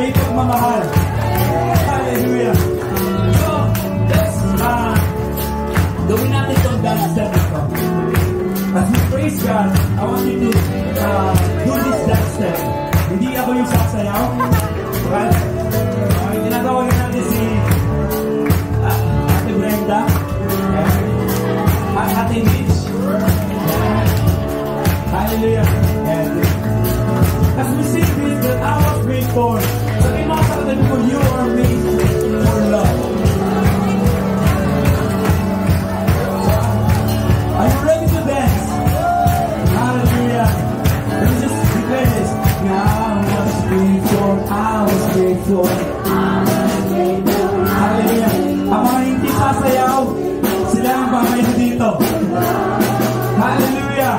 may pagmamahal. Hallelujah. So, gawin natin itong dance step ito. As we praise God, I want you to do this dance step. Hindi ako yung sasayaw. Right? Ginagawa rin natin si Ate Brenda. At Ate Mitch. Hallelujah. As we sing this, that I was made for. Sabi mo sa katabi ko, you are made for love. Are you ready to dance? Hallelujah. Let me just declare this. I was made for. Hallelujah. Ang mga hindi sasayaw, sila ang pamayin dito. Hallelujah.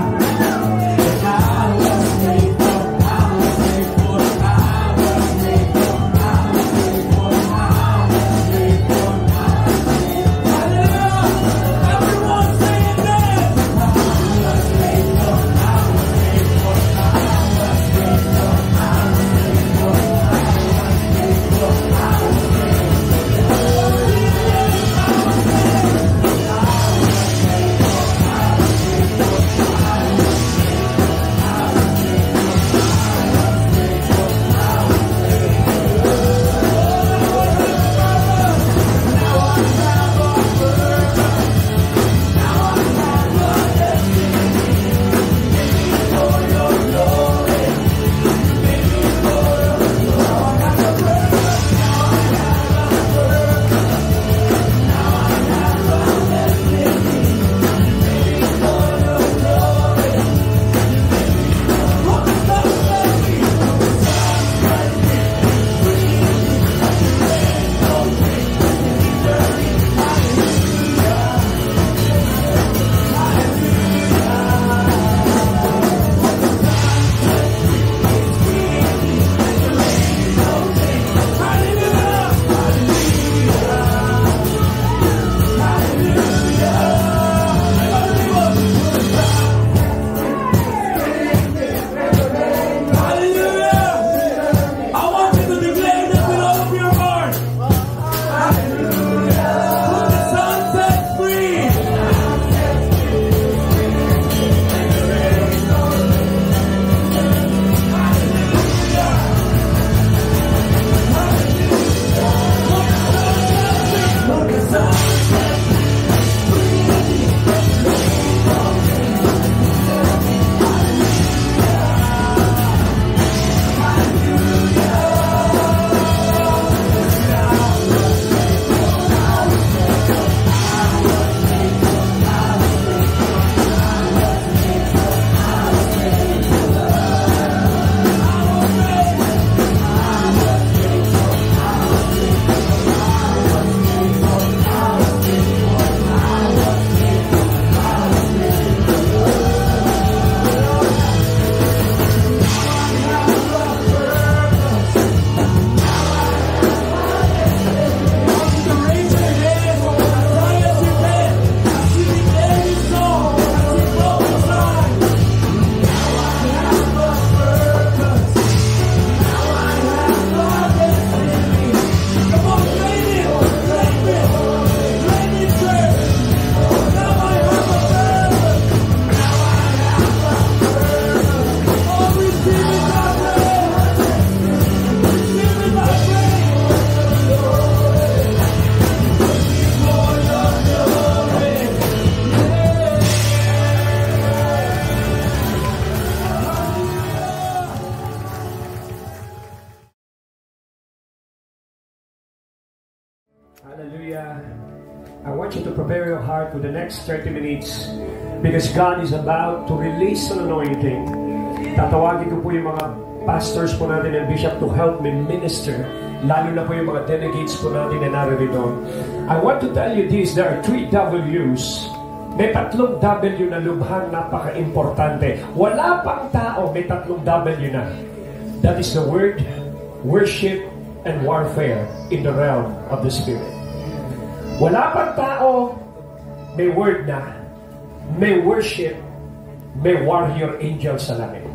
Hallelujah. I want you to prepare your heart for the next 30 minutes because God is about to release an anointing. Tatawagin ko po yung mga pastors po natin and bishop to help me minister. Lalo na po yung mga delegates po natin na narito. I want to tell you this, there are 3 W's. May 3 W na lubhang napaka-importante. Wala pang tao, may 3 W na. That is the word, worship, and warfare in the realm of the Spirit. Wala pang tao, may word na, may worship, may warrior angel sa langit.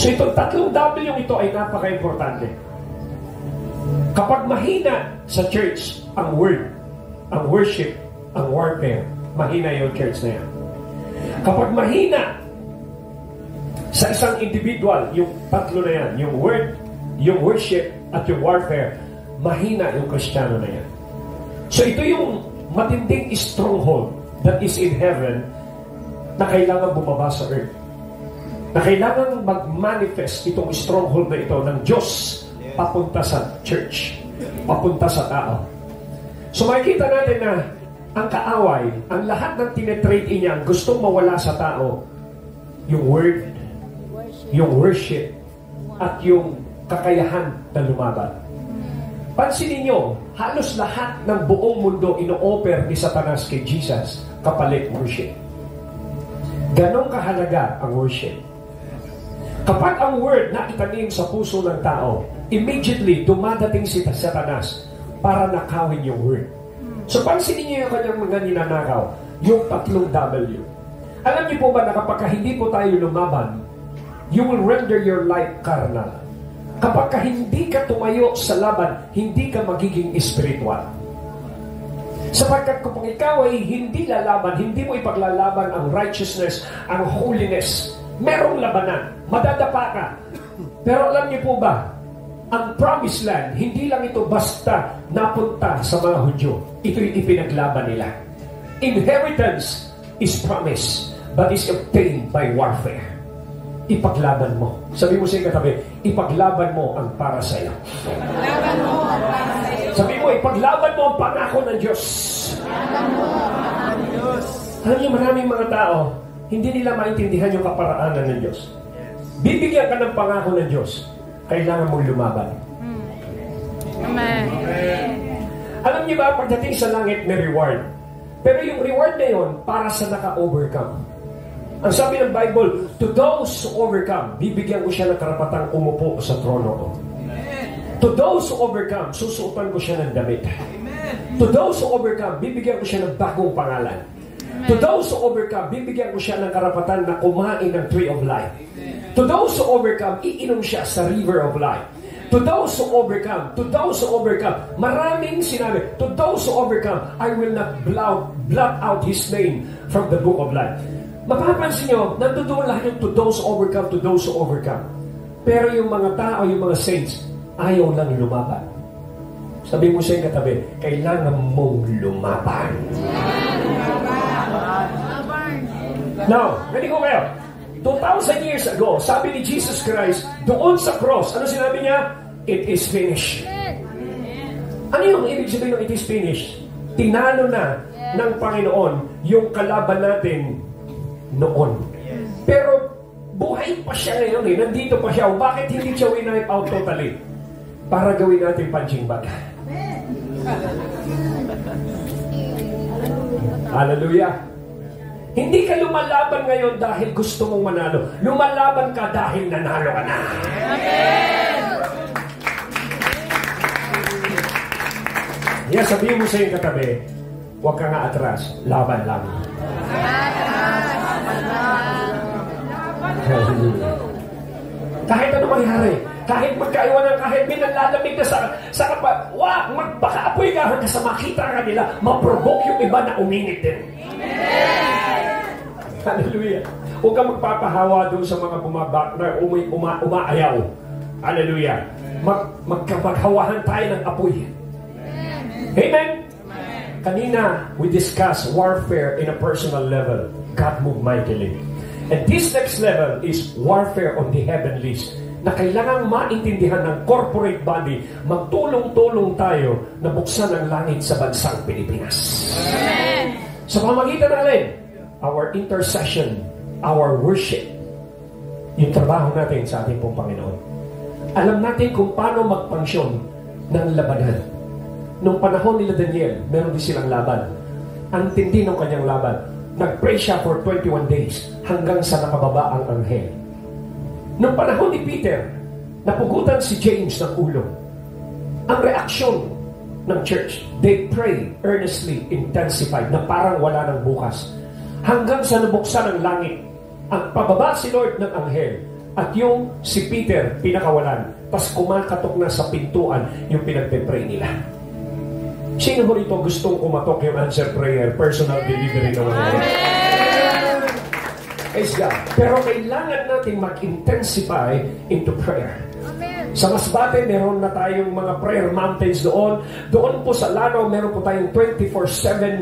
So itong 3 W ito ay napaka-importante. Kapag mahina sa church ang word, ang worship, ang warfare, mahina yung church na yan. Kapag mahina sa isang individual, yung tatlo na yan, yung word, yung worship, at yung warfare, mahina yung Kristiyano na yan. So ito yung matinding stronghold that is in heaven na kailangan bumaba sa earth. Na kailangan mag-manifest itong stronghold na ito ng Diyos papunta sa church, papunta sa tao. So makikita natin na ang kaaway, ang lahat ng tinetrade niya, gustong mawala sa tao, yung word, yung worship, at yung kakayahan na lumaban. Pansinin nyo, halos lahat ng buong mundo ino-offer ni Satanas kay Jesus kapalit worship. Ganon kahalaga ang worship. Kapag ang word na itanim sa puso ng tao, immediately dumadating si Satanas para nakawin yung word. So pansinin niyo yung kanyang mga ninanakaw, yung 3 W. Alam niyo po ba na kapag hindi po tayo lumaban, you will render your life carnal. Kapag hindi ka tumayo sa laban, hindi ka magiging spiritual. Sapagkat kung ikaw ay hindi lalaban, hindi mo ipaglalaban ang righteousness, ang holiness, merong labanan, madadapa ka. Pero alam niyo po ba, ang promised land, hindi lang ito basta napunta sa mga Hudyo. Ito'y ipinaglaban nila. Inheritance is promised, but is obtained by warfare. Ipaglaban mo. Sabi mo sa katabi, ipaglaban mo ang para sa iyo. Ipaglaban mo ang para sa iyo. Sabi mo, ipaglaban mo ang pangako ng Diyos. Ipaglaban mo ang pangako ng Diyos. Alam niyo, maraming mga tao, hindi nila maintindihan yung kaparaanan ng Diyos. Bibigyan ka ng pangako ng Diyos, kailangan mong lumaban. Amen. Alam niyo ba, pagdating sa langit may reward. Pero yung reward na yun, para sa naka-overcome. Ang sabi ng Bible, to those who overcome, bibigyan ko siya ng karapatang umupo sa trono ko. To those who overcome, susuotan ko siya ng damit. To those who overcome, bibigyan ko siya ng bagong pangalan. To those who overcome, bibigyan ko siya ng karapatan na kumain ng tree of life. To those who overcome, iinom siya sa river of life. To those who overcome, maraming sinabi, to those who overcome, I will not blot out his name from the book of life. Mapapansin nyo, nandoon lahat yung to those who overcome. Pero yung mga tao, yung mga saints, ayaw lang lumaban. Sabi mo sa yung katabi, kailangan mong lumaban. Now, ganito ko kayo. 2,000 years ago, sabi ni Jesus Christ, doon sa cross, ano sinabi niya? It is finished. Ano yung ibig sabihin ng it is finished? Tinalo na ng Panginoon yung kalaban natin noon. Pero buhay pa siya ngayon eh. Nandito pa siya. Bakit hindi siya wipe out totally? Para gawin natin punching bag. Hallelujah. Hindi ka lumalaban ngayon dahil gusto mong manalo. Lumalaban ka dahil nanalo ka na. Amen. Yan, sabihin mo sa iyong katabi, huwag ka nga atras. Laban lang. Kahit ano mangyari, kahit magkaiwanan, kahit minalalamig na sa kapa, magpakaapoy ka hanggang sa makita ka nila, maprovoke yung iba na uminit din. Hallelujah. Huwag kang magpapahawa doon sa mga umaayaw. Hallelujah. Magkapaghawahan tayo ng apoy. Amen? Kanina, we discussed warfare in a personal level. God moved mightily. And this next level is warfare on the heavenlies, na kailangang maintindihan ng corporate body, magtulong-tulong tayo na buksan ang langit sa bansang Pilipinas. Amen. Sa pamagitan ng alin, our intercession, our worship, yung trabaho natin sa ating pong Panginoon. Alam natin kung paano magpangsyon ng labanan. Nung panahon nila Daniel, meron din silang laban. Ang tindi ng kanyang laban. Nag-pray siya for 21 days hanggang sa nakababa ang anghel. Nung panahon ni Peter, napugutan si James ng ulo. Ang reaksyon ng church, they pray earnestly, intensified, na parang wala ng bukas. Hanggang sa nabuksan ang langit, ang pababa si Lord ng anghel, at yung si Peter pinakawalan, tas kumakatok na sa pintuan yung pinagpe-pray nila. Sino mo rito gustong kumatok yung answer prayer, personal delivery na wala? Praise God. Pero kailangan natin mag-intensify into prayer. Sa Masbate, meron na tayong mga prayer mountains doon. Doon po sa Lanao, meron po tayong 24/7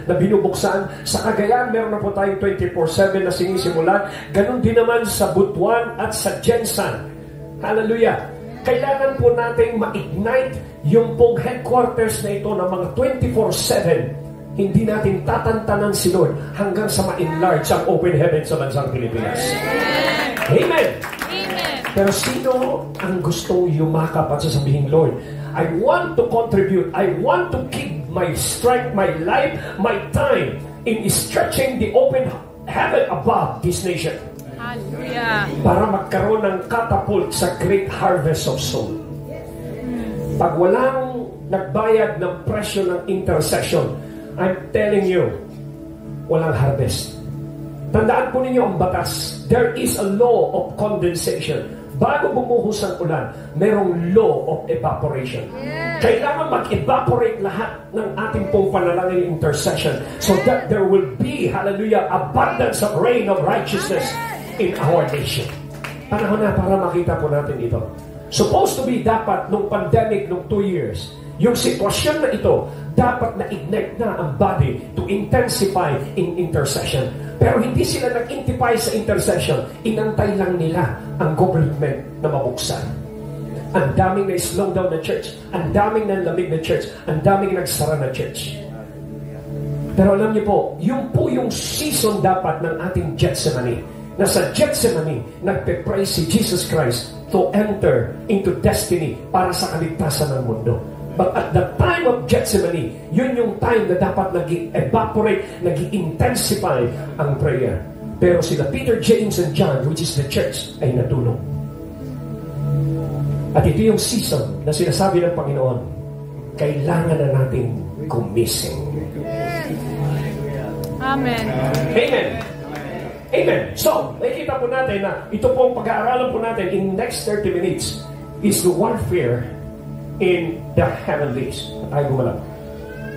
na binubuksan. Sa Cagayan, meron na po tayong 24/7 na sinisimulan. Ganon din naman sa Butuan at sa Jensan. Hallelujah. Kailangan po nating ma-ignite yung pong headquarters na ito ng mga 24/7. Hindi natin tatantanan si Lord hanggang sa ma-enlarge ang open heaven sa bansang Pilipinas. Amen. Pero sino ang gustong yumakap at sasabihin, Lord, I want to contribute. I want to keep my strength, my life, my time in stretching the open heaven above this nation. Hallelujah. Para magkaroon ng catapult sa great harvest of soul. Pag walang nagbayad ng presyo ng intercession, I'm telling you, walang harvest. Tandaan po ninyo ang batas. There is a law of condensation. Bago bumuhos ang ulan, merong law of evaporation. Kailangan mag-evaporate lahat ng ating pong panalangin intercession so that there will be, hallelujah, abundance of rain of righteousness in our nation. Panahon na para makita po natin ito. Supposed to be dapat nung pandemic nung 2 years, yung sitwasyon na ito, dapat na-ignite na ang body to intensify in intercession. Pero hindi sila nag-intensify sa intercession. Inantay lang nila ang government na mabuksan. Ang daming na-slow down na church. Ang daming nanlamig na church. Ang daming nagsara na church. Pero alam niyo po, yung season dapat ng ating Gethsemane. Nasa Gethsemane, nagpe-pray si Jesus Christ to enter into destiny para sa kaligtasan ng mundo. But at the time of Gethsemane, yun yung time na dapat nag-evaporate, nag-intensify ang prayer. Pero sila Peter, James, and John, which is the church, ay natulog. At ito yung season na sinasabi ng Panginoon, kailangan na nating gumising. Amen. Amen. Amen. So, nakikita po natin na ito pong pag-aaralan po natin in next 30 minutes is the warfare in the heavenlies. Tayo gumalaw.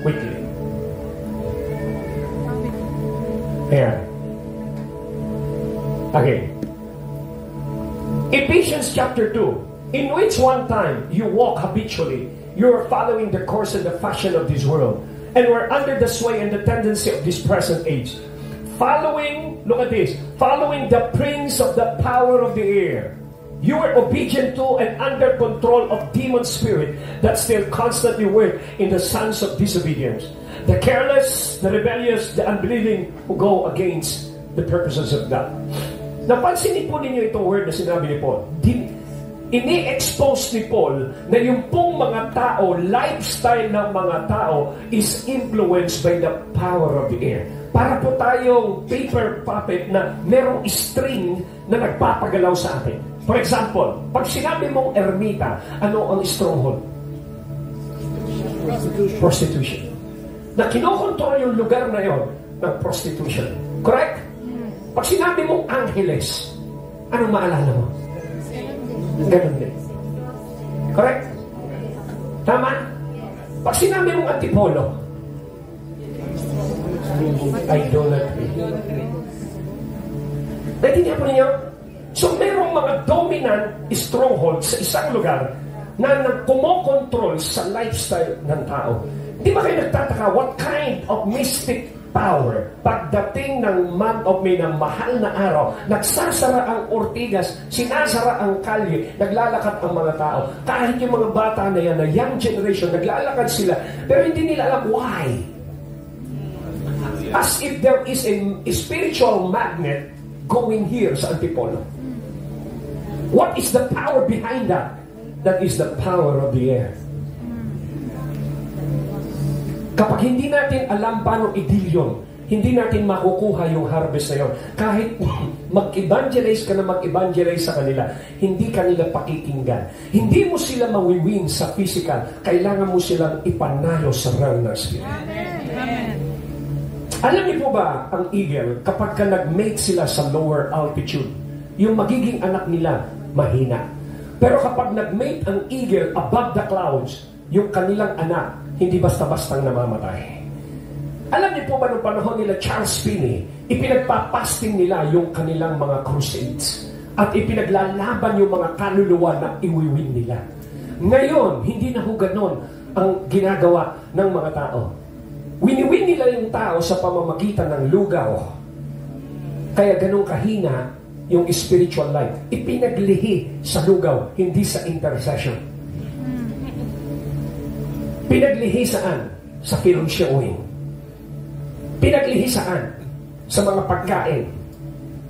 Quickly. Ayan. Okay. Ephesians chapter 2. In which one time you walk habitually, you are following the course and the fashion of this world, and were under the sway and the tendency of this present age. Following, look at this, following the prince of the power of the air. You were obedient to and under control of demon spirit that still constantly work in the sons of disobedience. The careless, the rebellious, the unbelieving who go against the purposes of God. Napansin po ninyo itong word na sinabi ni Paul. Ini-expose ni Paul na yung pong mga tao, lifestyle ng mga tao is influenced by the power of the air. Para po tayong paper puppet na merong string na nagpapagalaw sa atin. For example, pag sinabi mong ermita, ano ang stronghold? Prostitution. Na kinokontrol yung lugar na yon ng prostitution. Correct? Pag sinabi mong angeles, anong maalala mo? Ganun din. Correct? Tama? Pag sinabi mong antipolo, idolatry. Naintindihan po ninyo? So, merong mga dominant strongholds sa isang lugar na nagkumokontrol sa lifestyle ng tao. Di ba kayo nagtataka what kind of mystic power pagdating ng month of May, ng mahal na araw, nagsasara ang ortigas, sinasara ang kalye, naglalakad ang mga tao. Kahit yung mga bata na yan, na young generation, naglalakad sila, pero hindi nila alam why. As if there is a spiritual magnet going here sa Antipolo. What is the power behind that? That is the power of the air. Kapag hindi natin alam paano i-deal yun, hindi natin makukuha yung harvest na yun. Kahit mag-evangelize ka na mag-evangelize sa kanila, hindi kanila pakikinggan. Hindi mo sila mawiwin sa physical, kailangan mo silang ipanalo sa realm ng spirit. Amen. Alam niyo po ba, ang eagle, kapag ka nag-mate sila sa lower altitude, yung magiging anak nila, mahina. Pero kapag nag-mate ang eagle above the clouds, yung kanilang anak, hindi basta-bastang namamatay. Alam niyo po ba nung panahon nila Charles Finney, ipinagpapasting nila yung kanilang mga crusades at ipinaglalaban yung mga kaluluwa na iwiwin nila. Ngayon, hindi na ho ganon ang ginagawa ng mga tao. Winiwin nila yung tao sa pamamagitan ng lugaw. Kaya ganun kahina yung spiritual life. Ipinaglihi sa lugaw, hindi sa intercession. Pinaglihi saan? Sa film showing. Pinaglihi saan? Sa mga pagkain.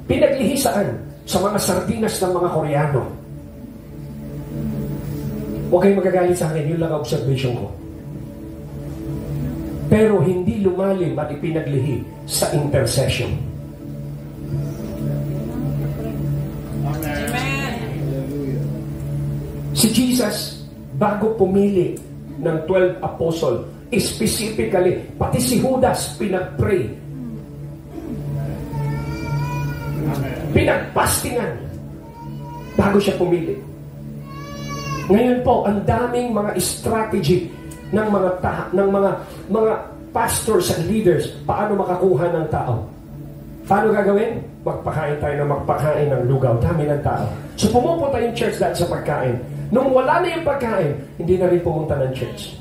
Pinaglihi saan? Sa mga sardinas ng mga Koreano. Huwag kayong magagalit sa akin, yun lang ang observation ko. Pero hindi lumalim at ipinaglihi sa intercession. Si Jesus, bago pumili ng 12 apostle, specifically, pati si Judas pinag-pray. Pinagpastingan bago siya pumili. Ngayon po, ang daming mga strategy ng mga pastors and leaders paano makakuha ng tao. Paano gagawin? Magpakain tayo ng magpakain ng lugaw. Dami ng tao. So pumupunta yung church dahil sa pagkain. Nung wala na yung pagkain, hindi na rin pumunta ng church.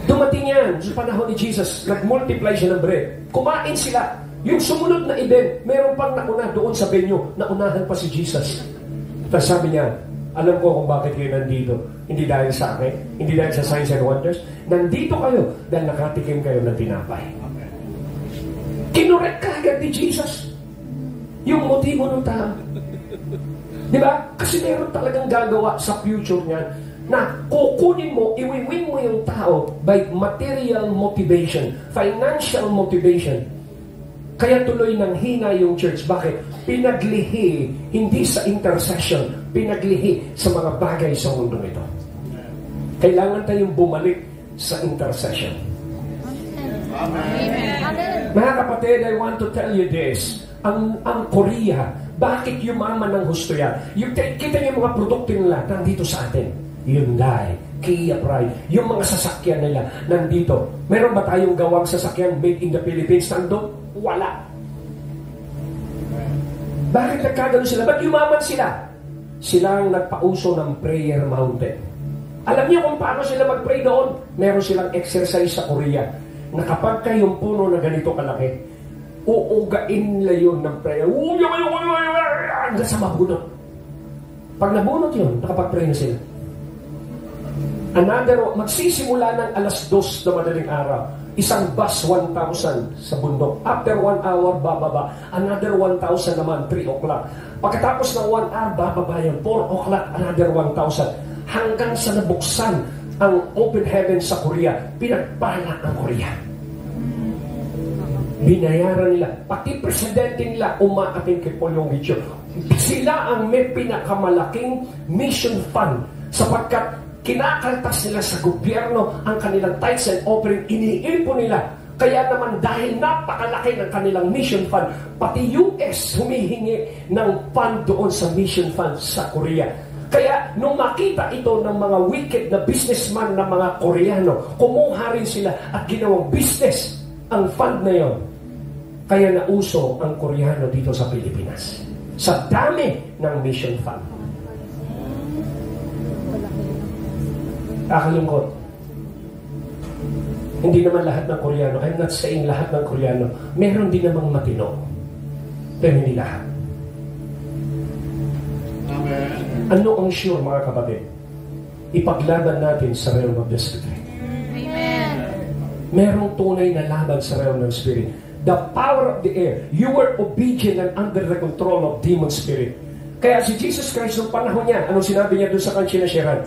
Dumating yan sa panahon ni Jesus, nag-multiply siya ng bread. Kumain sila. Yung sumunod na event, meron pang nauna doon sa venue, naunahan pa si Jesus. Tapos sabi niya, alam ko kung bakit kayo nandito. Hindi dahil sa akin, hindi dahil sa signs and wonders. Nandito kayo dahil nakatikim kayo ng tinapay. Kinurek ka agad ni Jesus yung motibo ng tao. Di ba? Kasi meron talagang gagawa sa future niya na kukunin mo, iwiwin mo yung tao by material motivation, financial motivation. Kaya tuloy ng hina yung church. Bakit? Pinaglihi, hindi sa intercession, pinaglihi sa mga bagay sa mundo ito. Kailangan tayong bumalik sa intercession. Amen. Mga kapatid, I want to tell you this. Ang Korea, bakit yumaman ng husto yan? Kita yung mga produkto nila nandito sa atin. Hyundai, Kia Pride, yung mga sasakyan nila nandito. Meron ba tayong gawang sasakyan made in the Philippines nandun? Wala. Bakit nagkagano sila? Ba't yumaman sila? Sila ang nagpauso ng prayer mountain. Alam niyo kung paano sila mag-pray doon? Meron silang exercise sa Korea na kapag kayong puno na ganito kalaki, uugain nila yun ng prayer. Hanggang sa mabunot. Pag nabunot yun, nakapag-pray na sila. Magsisimula ng 2:00 na madaling araw. Isang bus, 1,000 sa bundok. After 1 hour, bababa. Another 1,000 naman, 3 o'clock. Pagkatapos ng 1 hour, bababa yun. 4 o'clock, another 1,000. Hanggang sa nabuksan ang open heaven sa Korea, pinagpala ang Korea. Binayaran nila. Pati presidente nila umaating kay Polyong Gicho. Sila ang may pinakamalaking mission fund sapagkat kinakaltas nila sa gobyerno ang kanilang tithes and offering, iniipon nila. Kaya naman dahil napakalaki ng kanilang mission fund, pati US humihingi ng fund doon sa mission fund sa Korea. Kaya nung makita ito ng mga wicked na businessman ng mga Koreano, kumuha rin sila at ginawang business ang fund na yon. Kaya nauso ang Koreano dito sa Pilipinas. Sa dami ng mission fund. Kakalungkot. Hindi naman lahat ng Koreano, I'm not saying lahat ng Koreano, meron din namang matino. Pero hindi lahat. Amen. Ano ang sure, mga kapatid? Ipaglaban natin sa realm of the Spirit. Amen. Merong tunay na laban sa realm ng Spirit. The power of the air. You were obedient and under the control of demon spirit. Kaya si Jesus Christ, noong panahon niya, anong sinabi niya doon sa kanyang sinasyahan?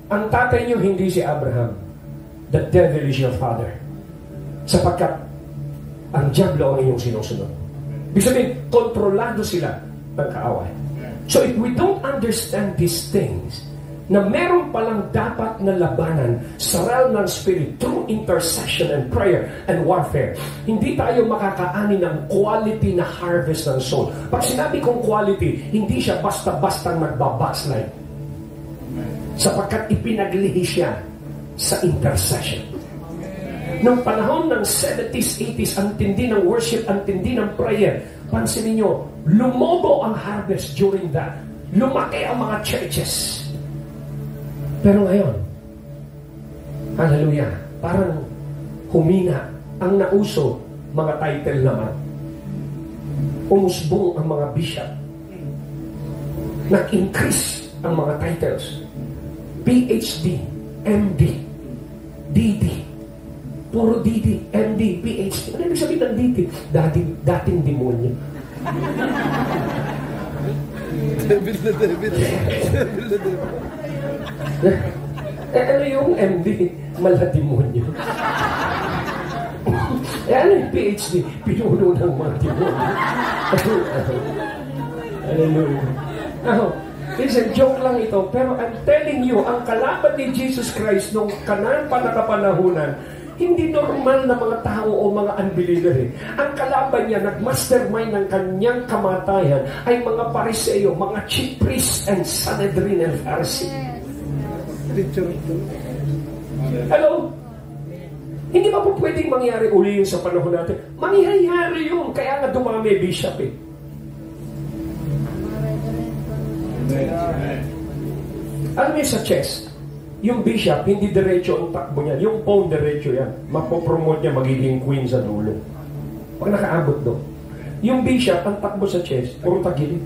Ang tatay niyo hindi si Abraham. The devil is your father. Sapagkat ang diablo ang inyong sinusunod. Ibig sabihin, kontrolado sila ng kaaway. So if we don't understand these things, na meron palang dapat na labanan sa realm ng Spirit through intercession and prayer and warfare, hindi tayo makakaani ng quality na harvest ng soul. Pag sinabi kong quality, hindi siya basta-bastang nagbabackslide. Sapagkat ipinaglihi siya sa intercession. Nung panahon ng 70s, 80s, ang tindi ng worship, ang tindi ng prayer, pansinin nyo, lumobo ang harvest during that. Lumaki ang mga churches. Pero ngayon, hallelujah, parang humina. Ang nauso, mga title naman. Umusbong ang mga bishop. Nag-increase ang mga titles. PhD, MD, DD. Puro DD, MD, PhD. Ano ibig sabihin ng DD? Dating demonyo. Devil na devil. Devil na devil. Ano yung MD? Malademonyo. Ano yung PhD? Pinuno ng mga demonyo. Hallelujah. Listen, joke lang ito, pero I'm telling you, ang kalaban ni Jesus Christ nung panakapanahunan, hindi normal na mga tao o mga unbeliever. Ang kalaban niya, nag-mastermind ng kanyang kamatayan, ay mga Pariseo, mga chief priests and Sanhedrin and Pharisee. Hello? Hindi ba po pwedeng mangyari uli yun sa panahon natin? Mangyayari yun, kaya nga dumami bishop eh. Alam niyo sa chess, yung bishop, hindi diretso ang takbo niya. Yung pawn, diretso yan. Mapopromote niya, magiging queen sa dulo. Pag nakaabot doon. Yung bishop, ang takbo sa chess, puro tagilid.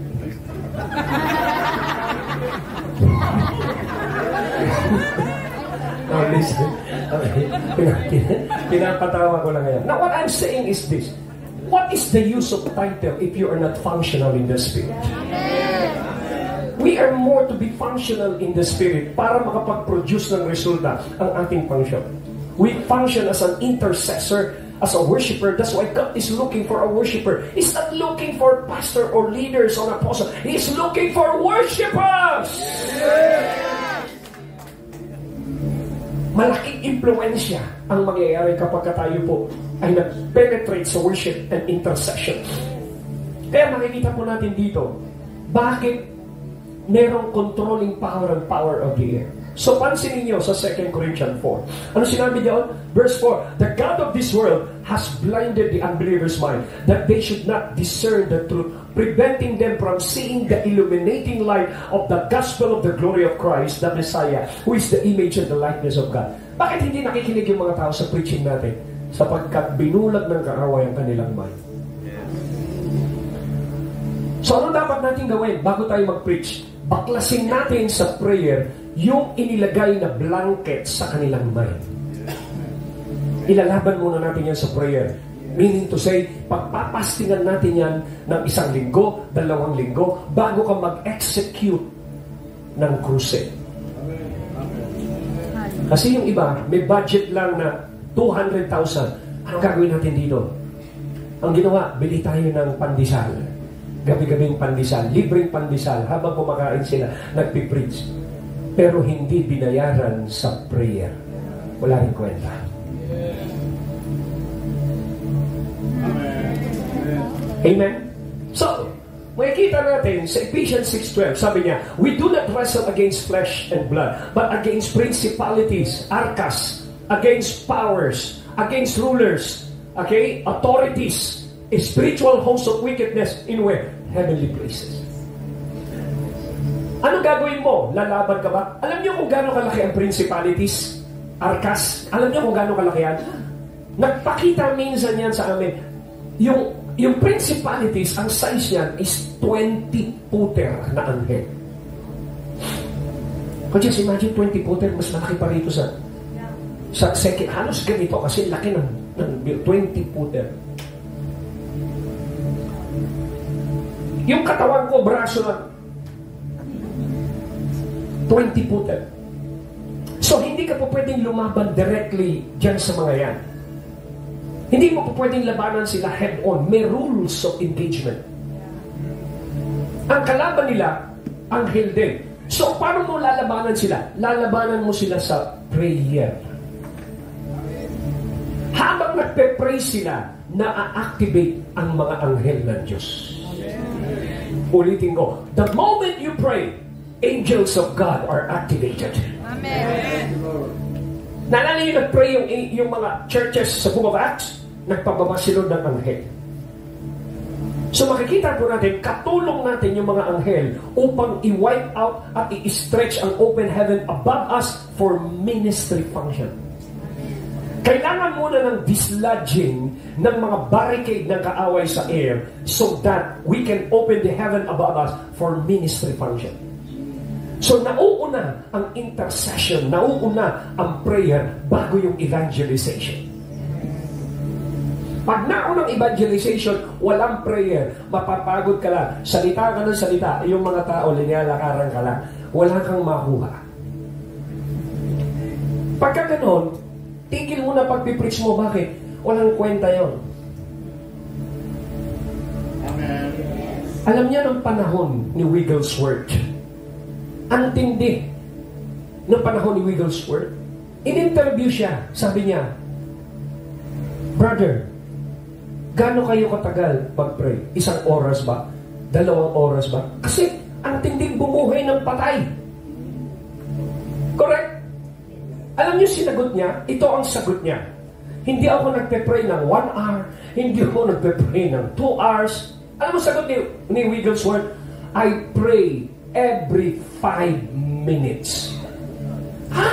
Listen. Pinapatawa ko lang ngayon. Now, what I'm saying is this. What is the use of title if you are not functional in the Spirit? We are more to be functional in the Spirit para makapag-produce ng resulta ang ating function. We function as an intercessor, as a worshiper. That's why God is looking for a worshiper. He's not looking for pastor or leaders or apostle. He's looking for worshipers! Malaking impluensya ang mangyayari kapag tayo po ay nag-penetrate sa worship and intercession. Kaya makikita po natin dito, bakit merong controlling power and power of the air. So, pansinin niyo sa 2 Corinthians 4. Ano sinabi niya? Verse 4, the God of this world has blinded the unbelievers' mind that they should not discern the truth, preventing them from seeing the illuminating light of the gospel of the glory of Christ, the Messiah, who is the image and the likeness of God. Bakit hindi nakikinig yung mga tao sa preaching natin? Sapagkat binulag ng kaaway ang kanilang mind. So, ano dapat natin gawin bago tayo mag-preach? Baklasin natin sa prayer yung inilagay na blanket sa kanilang mind. Ilalaban muna natin yan sa prayer. Meaning to say, pagpapastingan natin yan ng 1 linggo, 2 linggo, bago ka mag-execute ng crusade. Kasi yung iba, may budget lang na 200,000. Anong gagawin natin dito? Ang ginawa, bili tayo ng pandesal. Gabi-gabing pandesal, libreng pandesal, habang kumakain sila, nagpipreach. Pero hindi binayaran sa prayer. Wala rin kwenta. Amen? So, makikita natin sa Ephesians 6:12, sabi niya, we do not wrestle against flesh and blood, but against principalities, arkas, against powers, against rulers, okay, authorities, a spiritual host of wickedness in where? Heavenly places. Ano gagawin mo? Lalaban ka ba? Alam niyo kung gaano kalaki ang principalities? Arkas? Alam niyo kung gaano kalaki yan? Nagpakita minsan yan sa amin. Yung principalities, ang size niyan is 20-footer na anghel. Kung just imagine 20-footer, mas malaki pa rito sa second. Halos ganito kasi laki ng 20-footer. Yung katawan ko, braso na 20-footer. So, hindi ka po pwedeng lumaban directly dyan sa mga yan. Hindi mo po pwedeng labanan sila head-on. May rules of engagement. Ang kalaban nila, anghel din. So, paano mo lalabanan sila? Lalabanan mo sila sa prayer. Habang nagpe-pray sila, na-activate ang mga anghel ng Diyos. Ulitin ko, the moment you pray, angels of God are activated. Amen. Naalala niyo nag-pray yung mga churches sa Book of Acts? Nagpababa sila ng anghel. So makikita po natin, katulong natin yung mga anghel upang i-wipe out at i-stretch ang open heaven above us for ministry function. Kailangan muna ng dislodging ng mga barricade ng kaaway sa air so that we can open the heaven above us for ministry function. So nauuna ang intercession, nauuna ang prayer bago yung evangelization. Pag naunang evangelization, walang prayer, mapapagod ka lang, salita ka ng salita, yung mga tao, linyalakaran ka lang, wala kang makuha. Pagka ganon, tigil mo na pagpipreach mo. Bakit? Walang kwenta yon. Amen. Alam niya ng panahon ni Wigglesworth. Ang tindi ng panahon ni Wigglesworth. In-interview siya. Sabi niya, "Brother, gaano kayo katagal mag-pray? 1 oras ba? 2 oras ba?" Kasi ang tinding bumuhay ng patay. Correct? Alam niyo sinagot niya? Ito ang sagot niya. Hindi ako nagpe-pray ng 1 hour. Hindi ako nagpe-pray ng 2 hours. Alam mo sagot ni Wigglesworth? I pray every 5 minutes. Ha?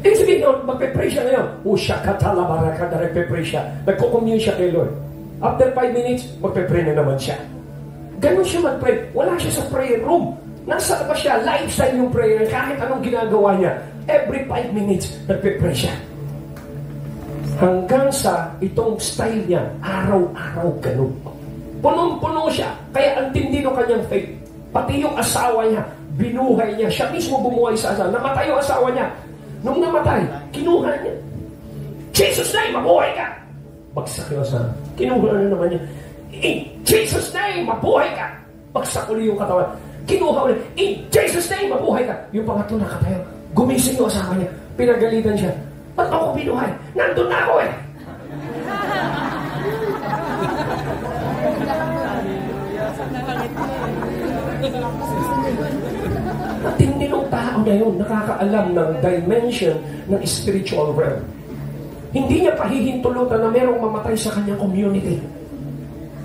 Ibig sabihin nun, magpe-pray siya ngayon. Shakatalabaraka na nagpe-pray siya. Nagko-commune siya kay Lord. After 5 minutes, magpe-pray na naman siya. Ganon siya mag-pray. Wala siya sa prayer room. Nasa ba siya? Lifestyle yung prayer. Kahit anong ginagawa niya. Every 5 minutes, nagpe-pray siya. Hanggang sa itong style niya, araw-araw ganun. Punong-puno siya. Kaya ang tindi ng kanyang faith. Pati yung asawa niya, binuhay niya. Siya mismo bumuhay sa asawa. Namatay yung asawa niya. Nung namatay, kinuha niya. Jesus name, mabuhay ka! Bagsak yung asawa. Kinuha na naman niya. In Jesus name, mabuhay ka! Bagsak ulit yung katawan. Kinuha ulit. In Jesus name, mabuhay ka! Yung pangatlo nakatayo. Gumising yung asawa niya. Pinagalitan siya. Ba't ako binuhay? Nandun na ako eh! Matindi ng tao na yun, nakakaalam ng dimension ng spiritual realm. Hindi niya pahihintulutan na merong mamatay sa kanyang community.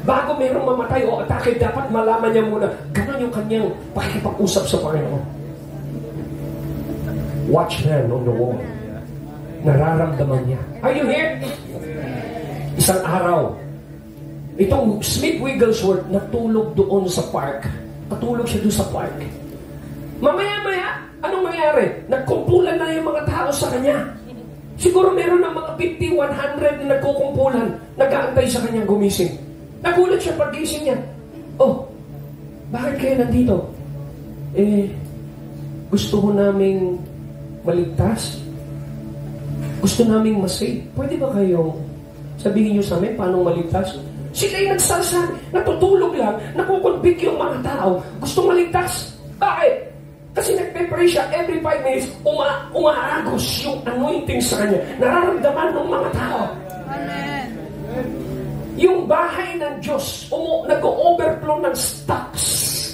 Bago merong mamatay o atake, dapat malaman niya muna, gano'n yung kanyang pakikipag-usap sa Panginoon. Watchman on the wall. Nararamdaman niya. Are you here? Isang araw, itong Smith Wigglesworth natulog doon sa park. Patulog siya doon sa park. Mamaya-maya, anong mangyari? Nagkumpulan na yung mga tao sa kanya. Siguro meron ng mga 50, 100 na nagkukumpulan, nag-aantay sa kanyang gumising. Nagulat siya pag-gising niya. Oh, bakit kayo nandito? Gusto ko naming maligtas. Gusto naming masave. Pwede ba kayong sabihin niyo sa amin paano maligtas? Sila'y nagsasabi, natutulog lang, nakukonvict yung mga tao, gusto maligtas. Bakit? Kasi nagpe-pray siya every 5 minutes, umaagos yung anointing sa kanya. Nararamdaman ng mga tao. Amen. Yung bahay ng Diyos, nag-overflow ng stocks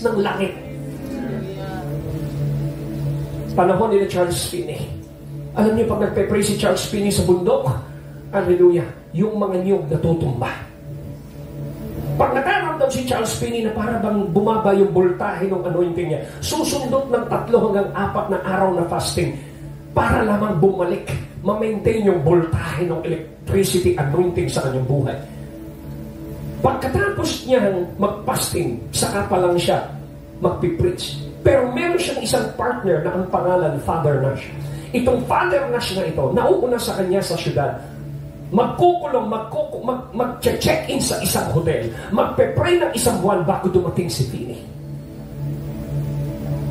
ng langit. Panahon nila Charles Finney. Alam niyo, pag nagpe-pray si Charles Finney sa bundok, hallelujah, yung mga niyog natutumba. Pag nataramdam si Charles Finney na para bang bumaba yung voltahe ng anointing niya, susundot ng 3 hanggang 4 na araw na fasting para lamang bumalik, ma-maintain yung voltahe ng electricity anointing sa kanyang buhay. Pagkatapos niyang mag-fasting, saka pa lang siya magpipreach. Pero meron siyang isang partner na ang pangalan Father Nash. Itong Father Nash na ito, nauuna sa kanya sa syudad. Magkukulong, mag-check-in sa isang hotel. Magpe-pray ng 1 buwan bago dumating si Finney.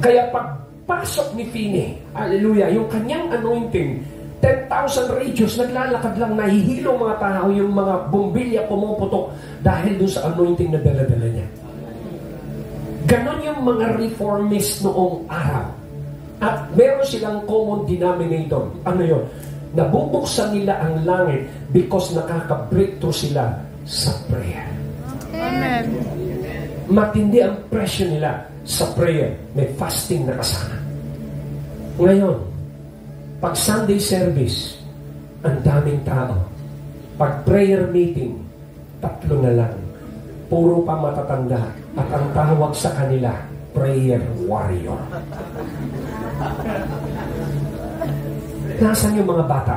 Kaya pagpasok ni Finney, hallelujah, yung kanyang anointing, 10,000 radios, naglalakad lang, nahihilo mga tao, yung mga bumbilya pumuputok dahil doon sa anointing na dala-dala niya. Ganon yung mga reformist noong araw. At meron silang common denominator. Ano yun? Nabubuksan nila ang langit because nakaka-breakthrough sila sa prayer. Amen. Matindi ang pressure nila sa prayer. May fasting na kasama. Ngayon, Pag Sunday service, ang daming tao. Pag prayer meeting, 3 na lang. Puro pa matatanda. At ang tawag sa kanila, prayer warrior. Nasaan yung mga bata?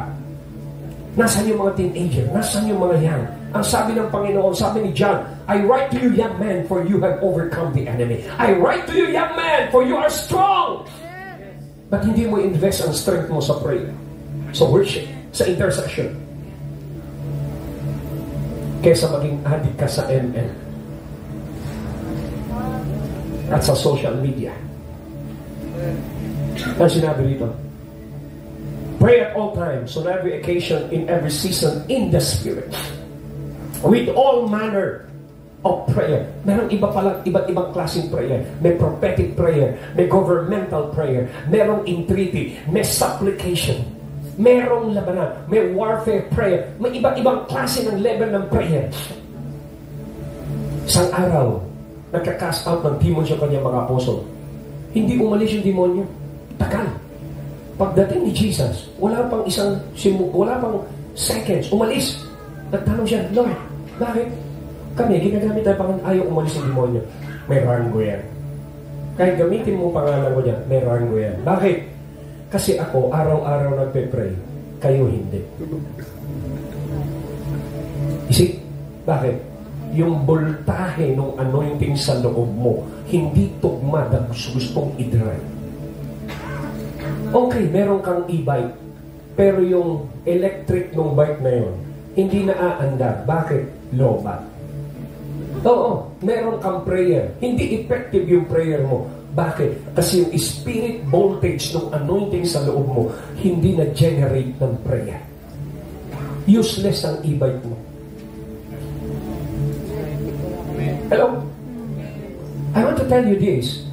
Nasaan yung mga teenager? Nasaan yung mga young? Ang sabi ng Panginoon, sabi ni John, I write to you, young men, for you have overcome the enemy. I write to you, young men, for you are strong. But hindi mo invest ang strength mo sa prayer, sa worship, sa intercession, kesa maging addict ka sa ML at sa social media. Ang sinabi rito, pray at all times, on every occasion, in every season, in the Spirit, with all manner of prayer. Merong iba palang iba't ibang klaseng prayer. May prophetic prayer, may governmental prayer, merong entreaty, may supplication, merong labanan, may warfare prayer, may iba't ibang klase ng level ng prayer. Isang araw, nagka-cast out ng demons yung kanyang mga apostol. Hindi umalis yung demonyo. Tagal. Pagdating ni Jesus, wala pang seconds, umalis. Nagtanong siya, Lord, bakit? Kami, ginagamit tayo pang ayaw umalis yung demonyo. May rango yan. Kahit gamitin mo pangalan ko dyan, may rango yan. Bakit? Kasi ako, araw-araw nagpe-pray. Kayo hindi. Isip, bakit? Yung voltahe ng anointing sa loob mo, hindi tugma na gustong i-drive. Okay, meron kang e-bike, pero yung electric ng bike na yun, hindi na aandar. Bakit? Lobat. Oo, meron kang prayer. Hindi effective yung prayer mo. Bakit? Kasi yung spirit voltage ng anointing sa loob mo, hindi na-generate ng prayer. Useless ang e-bike mo. Hello? I want to tell you this.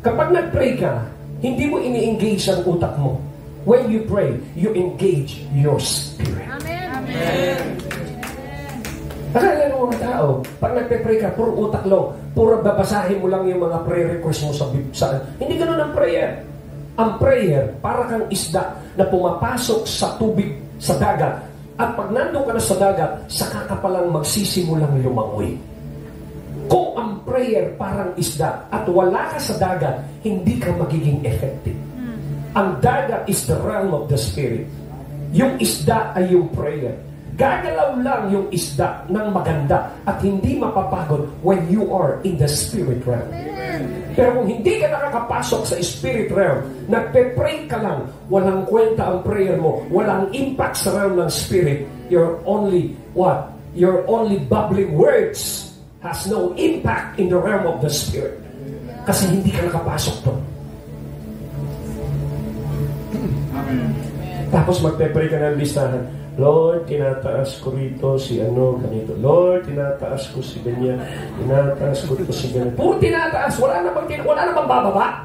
Kapag nag-pray ka, hindi mo ini-engage ang utak mo. When you pray, you engage your spirit. Amen. Amen. Akala ng mga tao, pag nagpe-pray ka, puro utak lang, puro babasahin mo lang yung mga prayer request mo sa hindi ganun ang prayer. Ang prayer, para kang isda na pumapasok sa tubig, sa dagat. At pag nandun ka na sa dagat, saka ka palang magsisimulang lumangoy. Kung ang prayer parang isda at wala ka sa dagat, hindi ka magiging effective. Ang dagat is the realm of the Spirit. Yung isda ay yung prayer. Gagalaw lang yung isda ng maganda at hindi mapapagod when you are in the Spirit realm. Pero kung hindi ka nakakapasok sa Spirit realm, nagpe-pray ka lang, walang kwenta ang prayer mo, walang impact sa realm ng Spirit, you're only, what? You're only babbling words. Has no impact in the realm of the Spirit. Kasi hindi ka nakapasok doon. Tapos magpe-pray ka ng listahan. Lord, tinataas ko rito si ano, ganito. Lord, tinataas ko si ganyan. Tinataas ko rito si ganyan. Puro tinataas. Wala namang bababa.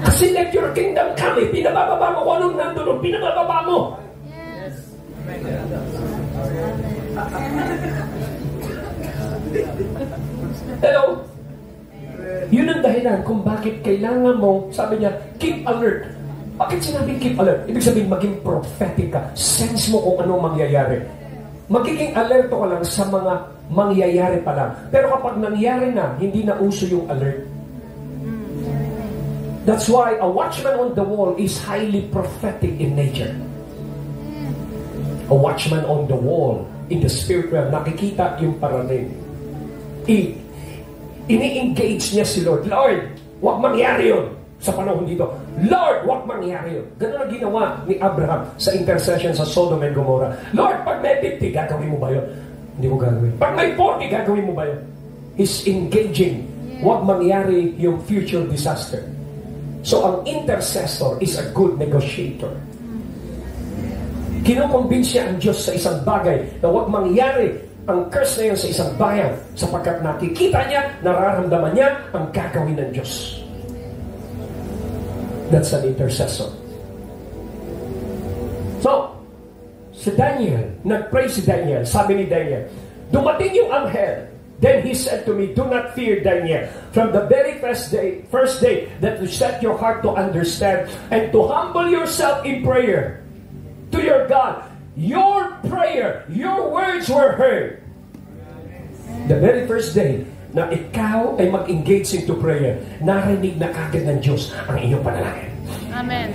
Kasi let your kingdom come. Pinabababa mo kung anong nandun. Pinabababa mo. Yes. Hello? Yun ang dahilan kung bakit kailangan mo, sabi niya, keep alert. Bakit sinabing keep alert? Ibig sabihin, maging prophetic ka. Sense mo kung ano mangyayari. Magiging alerto ka lang sa mga mangyayari pa lang. Pero kapag nangyari na, hindi na uso yung alert. That's why a watchman on the wall is highly prophetic in nature. A watchman on the wall in the spirit realm, nakikita yung parating. Ini-engage niya si Lord. Lord, huwag mangyari yun sa panahon dito. Lord, huwag mangyari yun. Ganun ang ginawa ni Abraham sa intercession sa Sodom and Gomorrah. Lord, pag may 50, gagawin mo ba yun? Hindi mo gagawin. Pag may 40, gagawin mo ba yun? He's engaging. Huwag mangyari yung future disaster. So, ang intercessor is a good negotiator. Kinukumbins niya ang Diyos sa isang bagay na huwag mangyari ang curse na yun sa isang bayan sapagkat nakikita niya, nararamdaman niya ang gagawin ng Diyos. That's an intercessor. So, si Daniel, nag-pray si Daniel, sabi ni Daniel, dumating yung anghel Then he said to me, do not fear, Daniel. From the very first day that you set your heart to understand and to humble yourself in prayer to your God, your prayer, your words were heard. The very first day na ikaw ay mag-engage into prayer, narinig na kagad ng Diyos ang iyong panalangin. Amen.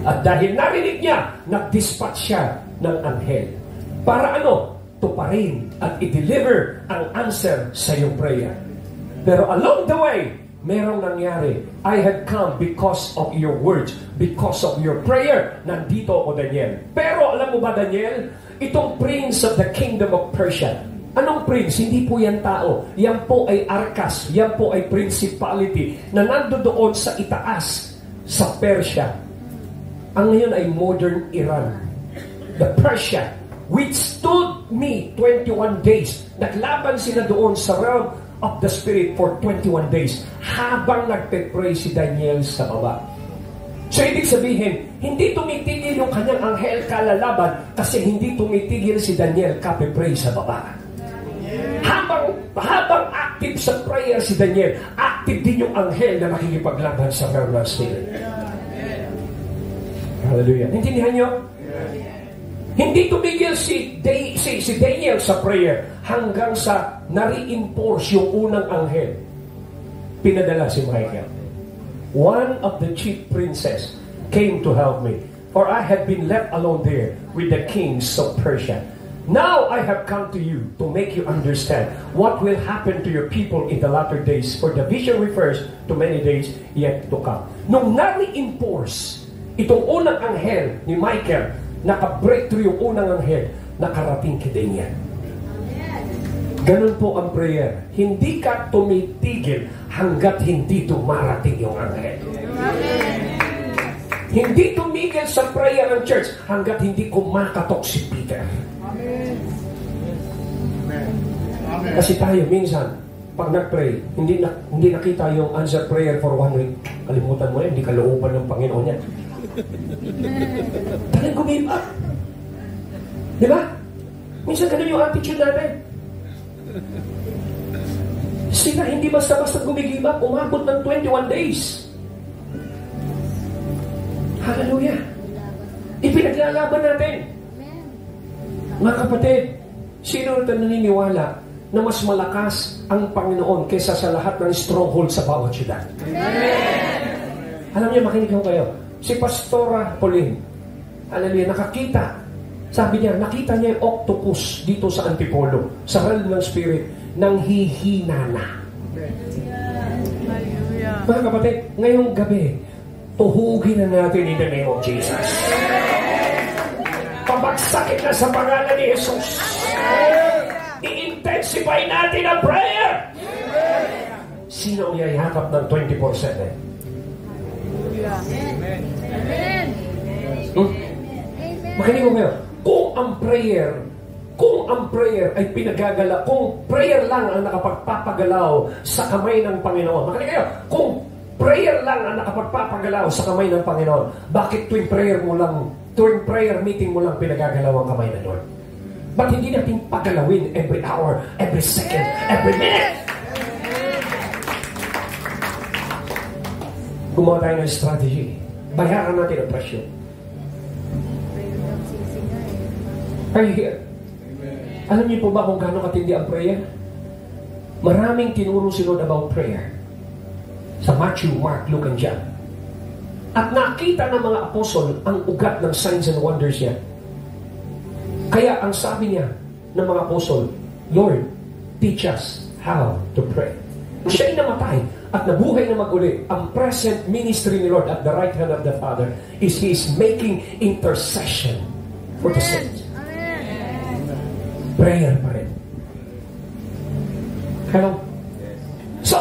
At dahil narinig niya, nag-dispatch siya ng anghel. Para ano? Tuparin at i-deliver ang answer sa iyong prayer. Pero along the way, merong nangyari. I had come because of your words, because of your prayer. Nandito ako, Daniel. Pero alam mo ba, Daniel, itong prince of the kingdom of Persia, anong prince? Hindi po yan tao. Yan po ay arkas. Yan po ay principality na nandoon sa itaas, sa Persia. Ang ngayon ay modern Iran. The Persia withstood me 21 days. Naglaban sila doon sa realm of the Spirit for 21 days habang nagpe-pray si Daniel sa baba. So ibig sabihin, hindi tumitigil yung kanyang anghel kalalaban kasi hindi tumitigil si Daniel kape-pray sa baba. Habang active sa prayer si Daniel, active din yung anghel na nakikipaglaban sa realm of Spirit. Hallelujah. Intindihan nyo? Hindi tumigil si Daniel sa prayer hanggang sa na-reinforce yung unang anghel. Pinadala si Michael. One of the chief princes came to help me, for I had been left alone there with the kings of Persia. Now I have come to you to make you understand what will happen to your people in the latter days, for the vision refers to many days yet to come. Nung na-reinforce itong unang anghel ni Michael, naka-breakthrough yung unang anghel, nakarating kay Daniel. Ganun po ang prayer. Hindi ka tumitigil hanggat hindi dumarating yung anghel. Hindi tumigil sa prayer ng church hanggat hindi kumakatok si Peter. Kasi tayo minsan, pag nag-pray, hindi nakita yung answer prayer for 1 week. Kalimutan mo yan, hindi kalooban ng Panginoon yan. Talagang gumib up. Di ba? Minsan ganun yung attitude natin. Sila hindi basta-basta gumigib up, umabot ng 21 days. Hallelujah. Ipinaglalaban natin. Mga kapatid, sino na naniniwala na mas malakas ang Panginoon kaysa sa lahat ng stronghold sa bawat syudad? Alam niyo, makinig ko kayo. Si Pastora Pauline, hallelujah, nakakita. Sabi niya, nakita niya yung octopus dito sa Antipolo, sa realm ng Spirit, nang hihina na. Mga kapatid, ngayong gabi, tuhugin na natin in the name of Jesus. Pabagsakin na sa pangalan ni Jesus. I-intensify natin ang prayer. Sino ang yayakap ng 24/7? Amen. Makinig ko ngayon, kung ang prayer ay pinagagala, kung prayer lang ang nakapagpapagalaw sa kamay ng Panginoon, makinig kayo, kung prayer lang ang nakapagpapagalaw sa kamay ng Panginoon, bakit tuwing prayer meeting mo lang pinagagalaw ang kamay ng Lord? Ba't hindi natin pagalawin every hour, every second, every minute? Gumawa tayo ng strategy. Bayaran natin ang presyo. Are you here? Alam niyo po ba kung gaano katindi ang prayer? Maraming tinuro si Lord about prayer. Sa Matthew, Mark, Luke, and John. At nakita ng mga apostol ang ugat ng signs and wonders niya. Kaya ang sabi niya ng mga apostol, Lord, teach us how to pray. Siya'y namatay at nabuhay na mag-uli. Ang present ministry ni Lord at the right hand of the Father is He is making intercession for the saints. Prayer pa rin. Hello? So,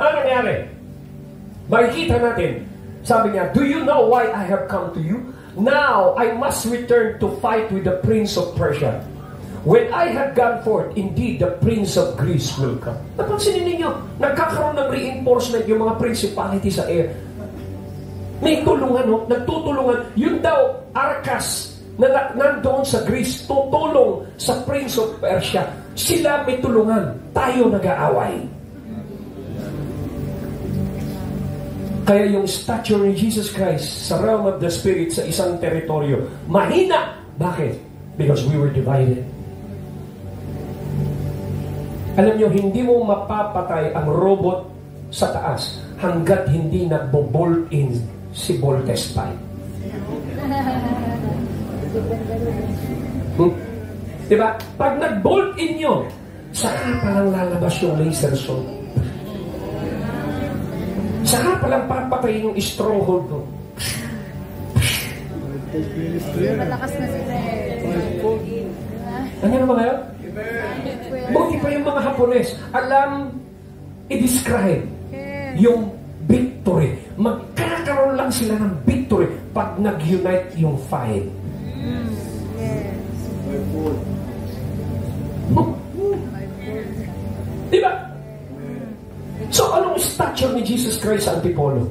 ano nangyari? Makikita natin, sabi niya, do you know why I have come to you? Now, I must return to fight with the prince of Persia. When I have gone forth, indeed, the prince of Greece will come. Napansinin ninyo, nagkakaroon ng reinforcement yung mga principality sa air. May tulungan, no? Nagtutulungan. Yun daw, Arkas, na nandoon sa Greece, tutulong sa prince of Persia. Sila may tulungan, tayo nag-aaway. Kaya yung stature ni Jesus Christ sa realm of the Spirit sa isang teritoryo, mahina. Bakit? Because we were divided. Alam nyo, hindi mo mapapatay ang robot sa taas hanggat hindi nagbo-bolt in si Voltes 5. Diba? Pag nag-bolt in yun, saka palang lalabas yung laser sword. Saka palang papatay yung stronghold mo. Malakas na sila. Ano naman ngayon? Buti pa yung mga Hapones, alam i-describe yung victory. Magkakaroon lang sila ng victory pag nag-unite yung fight. Diba? So, anong stature ni Jesus Christ sa Antipolo?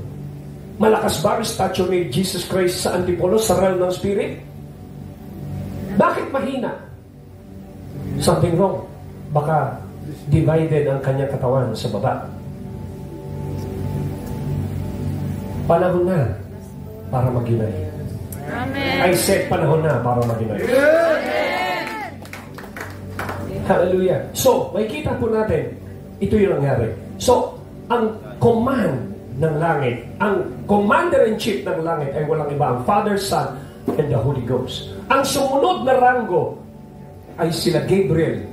Malakas ba ang stature ni Jesus Christ sa Antipolo sa realm ng Spirit? Bakit mahina? Something wrong. Baka divided ang kanyang katawan sa baba. Panahon na para mag-unite. Amen. I said panahon na para mag-unite. Hallelujah. So, makikita po natin, ito yung nangyari. So, ang command ng langit, ang commander-in-chief ng langit ay walang iba, ang Father, Son, and the Holy Ghost. Ang sumunod na ranggo ay sila Gabriel,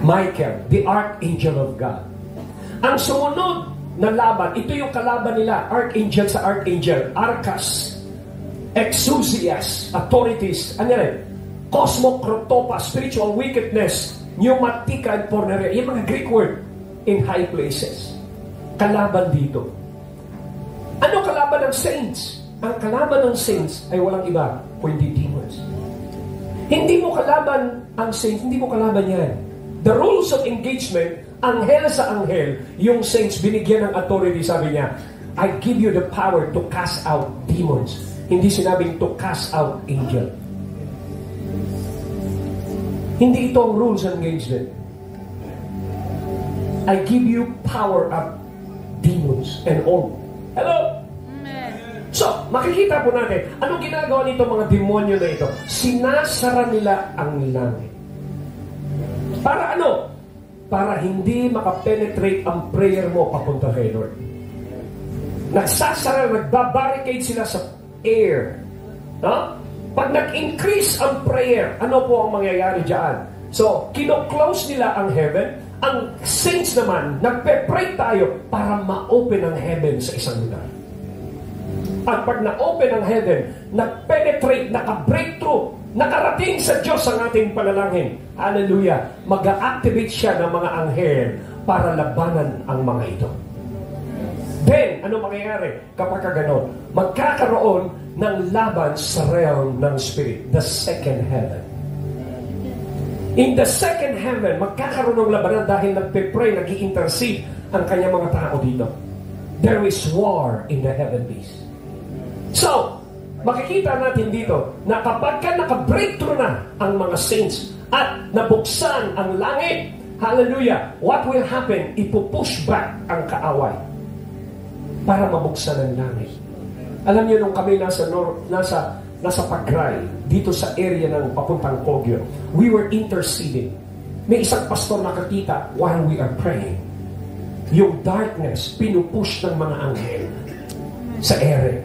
Michael, the Archangel of God. Ang sumunod na laban, ito yung kalaban nila, Archangel sa Archangel, Arkas, Exousias, authorities, ano rin? Cosmocrotopa, spiritual wickedness, pneumatica and porneria, yung mga Greek word, in high places. Kalaban dito. Ano kalaban ng saints? Ang kalaban ng saints ay walang iba, kundi demons. Hindi mo kalaban ang saints, hindi mo kalaban yan. The rules of engagement, anghel sa anghel, yung saints binigyan ng authority, sabi niya, I give you the power to cast out demons. Hindi sinabing to cast out angel. Hindi ito ang rules of engagement. I give you power of demons and all. Hello? Amen. So, makikita po natin, anong ginagawa nito mga demonyo na ito? Sinasara nila ang langit. Para ano? Para hindi makapenetrate ang prayer mo papunta kay Lord. Nagsasara, nagbabarricade sila sa air. No? Pag nag-increase ang prayer, ano po ang mangyayari dyan? So, kino-close nila ang heaven. Ang saints naman, nagpe-pray tayo para ma-open ang heaven sa isang lugar. At pag na-open ang heaven, nag-penetrate, naka-breakthrough, nakarating sa Diyos ang ating panalangin. Hallelujah! Mag-a-activate siya ng mga anghel para labanan ang mga ito. Then, ano mangyayari kapag gano'n? Magkakaroon ng laban sa realm ng Spirit, the second heaven. In the second heaven, magkakaroon ng labanan dahil nagpe-pray, nag-i-intercede ang kanyang mga tao dito. There is war in the heavenlies. So, makikita natin dito na kapag ka naka-breakthrough na ang mga saints at nabuksan ang langit, hallelujah, what will happen? Ipupush back ang kaaway para mabuksan ang langit. Alam niyo, nung kami nasa Pagray, dito sa area ng papuntang Kogyo, we were interceding. May isang pastor nakakita while we are praying. Yung darkness, pinupush ng mga anghel sa area.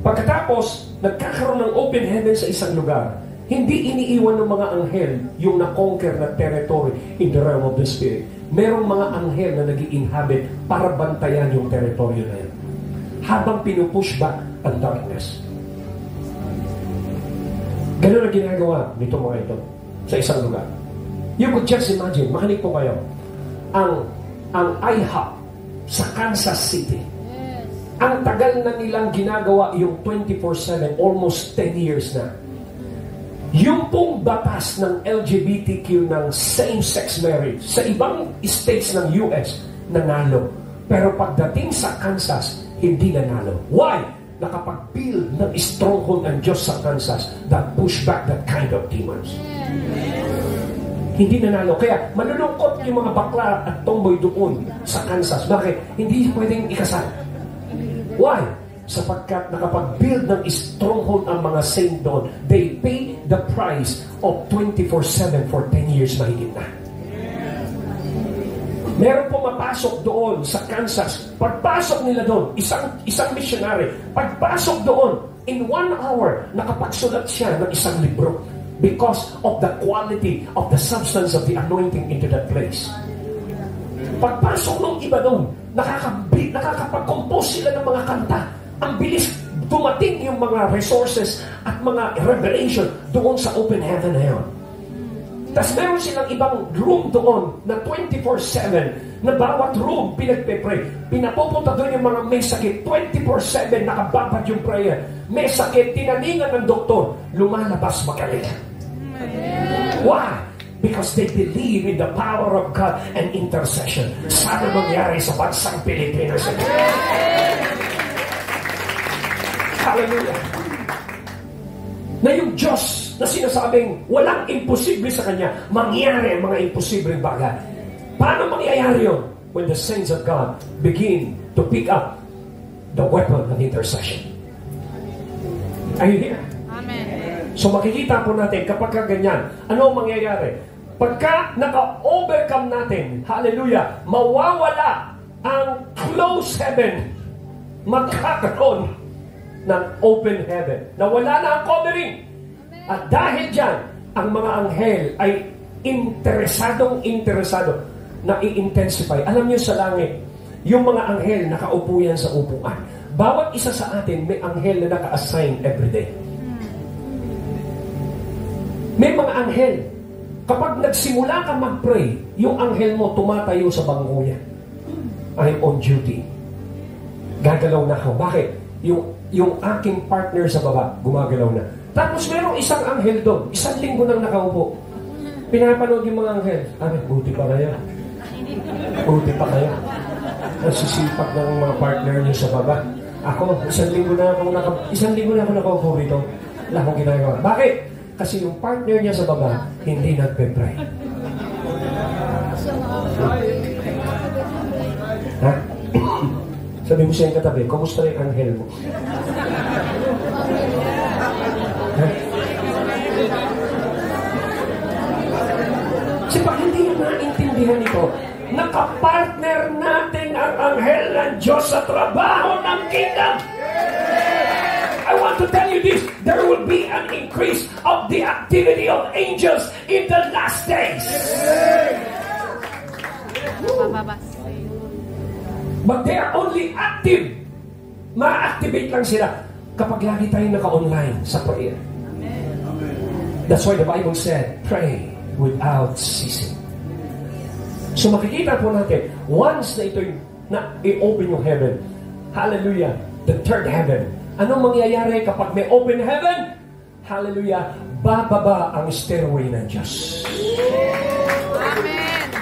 Pagkatapos, nagkakaroon ng open heaven sa isang lugar, hindi iniiwan ng mga anghel yung na-conquer na territory in the realm of the Spirit. Merong mga anghel na nag-i-inhabit para bantayan yung territory na yun. Habang pinupush back ang darkness. Ganun ang ginagawa nito mga ito sa isang lugar. You could just imagine, makinig po kayo, ang IHOP sa Kansas City. Ang tagal na nilang ginagawa yung 24/7, almost 10 years na. Yung pong batas ng LGBTQ ng same-sex marriage sa ibang states ng US, nanalo. Pero pagdating sa Kansas, hindi nanalo. Why? Nakapag-build ng stronghold ng Diyos sa Kansas that push back that kind of demons. Hindi nanalo. Kaya malulungkot yung mga bakla at tomboy doon sa Kansas. Bakit? Hindi pwedeng ikasal. Why? Sapagkat nakapag-build ng stronghold ang mga saint doon. They pay the price of 24/7 for 10 years mahigit na. Meron pumapasok doon sa Kansas. Pagpasok nila doon, isang missionary, pagpasok doon, in 1 hour, nakapagsulat siya ng isang libro because of the quality of the substance of the anointing into that place. Pagpasok ng iba doon, nakakapag-compose sila ng mga kanta. Ang bilis dumating yung mga resources at mga revelation doon sa open heaven na yun. Tapos meron silang ibang room doon na 24/7 na bawat room pinagpe-pray. Pinapupunta doon yung mga may sakit. 24/7 nakababad yung prayer. May sakit, tinaningan ng doktor, lumalabas magaling. Why? Because they believe in the power of God and intercession. Sana mangyari sa bansang Pilipinas. Hallelujah. Na yung Diyos na sinasabing walang imposible sa Kanya, mangyari ang mga imposibleng bagay. Paano mangyayari yun? When the saints of God begin to pick up the weapon of intercession. Are you here? Amen. So makikita po natin kapag ganyan, ano ang mangyayari? Pagka naka-overcome natin, hallelujah, mawawala ang closed heaven, magkakaroon ng open heaven. Nawala na ang covering. At dahil dyan, ang mga anghel ay interesado na i-intensify. Alam niyo sa langit, yung mga anghel nakaupo yan sa upuan. Bawat isa sa atin may anghel na naka-assign everyday. May mga anghel. Kapag nagsimula ka mag-pray, yung anghel mo tumatayo sa bangko niya. I'm on duty. Gagalaw na ako. Bakit? Yung aking partner sa baba, gumagalaw na. Tapos merong isang anghel doon. 1 linggo nang nakaupo. Pinapanood yung mga anghel. Buti pa kayo. Buti pa kayo. Nasisipak ng mga partner niyo sa baba. Ako, 1 linggo na ako nakaupo rito. Wala akong ginagawa. Bakit? Kasi yung partner niya sa baba, hindi nagpe-pray. Ha? Sabi mo siya yung katabi, kumusta yung anghel mo? Kasi pag hindi na naintindihan ito, nakapartner natin ang anghel ng Diyos sa trabaho ng kingdom. I want to tell you this, there will be an increase of the activity of angels in the last days. But they are only active. Ma-activate lang sila kapag lagi tayo naka-online sa prayer. That's why the Bible said, pray without ceasing. So makikita po natin, once na ito i-open yung heaven, hallelujah, the third heaven. Anong mangyayari kapag may open heaven? Hallelujah, bababa ang stairway ng Diyos. Amen.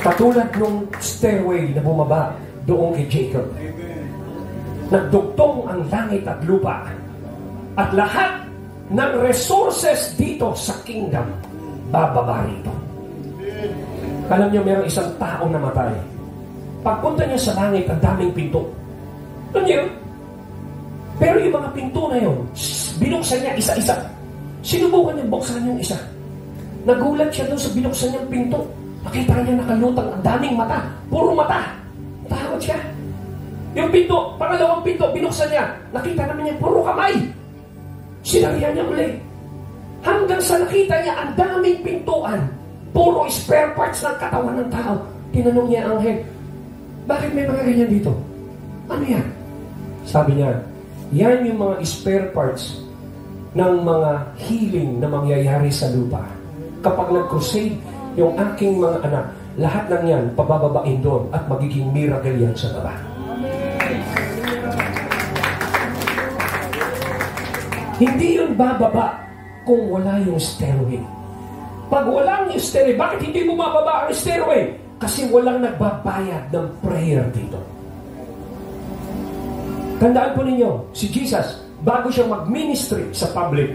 Katulad nung stairway na bumaba doon kay Jacob. Nagdugtong ang langit at lupa. At lahat ng resources dito sa kingdom, bababa rito. Alam niyo, mayroong isang tao na matay. Pagpunta niya sa langit, ang daming pinto. Alam niyo? Pero yung mga pinto na yun, binuksan niya isa-isa. Sinubukan niya buksan yung isa. Nagulat siya doon sa binuksan niyang pinto. Nakita niya nakalutang ang daming mata. Puro mata. Takot siya. Yung pinto, pangalawang pinto, binuksan niya. Nakita naman niya, puro kamay. Sinarihan niya uli. Hanggang sa nakita niya ang daming pintuan. Puro spare parts ng katawan ng tao. Tinanong niya ang anghel, bakit may mga ganyan dito? Ano yan? Sabi niya, yan yung mga spare parts ng mga healing na mangyayari sa lupa. Kapag nag-crusade yung aking mga anak, lahat ng yan pabababain doon at magiging miracle yan sa baba. Hindi yun bababa kung wala yung stairway. Pag walang yung stairway, bakit hindi mo mababa ang stairway? Kasi walang nagbabayad ng prayer dito. Tandaan po ninyo, si Jesus, bago siya mag-ministry sa public,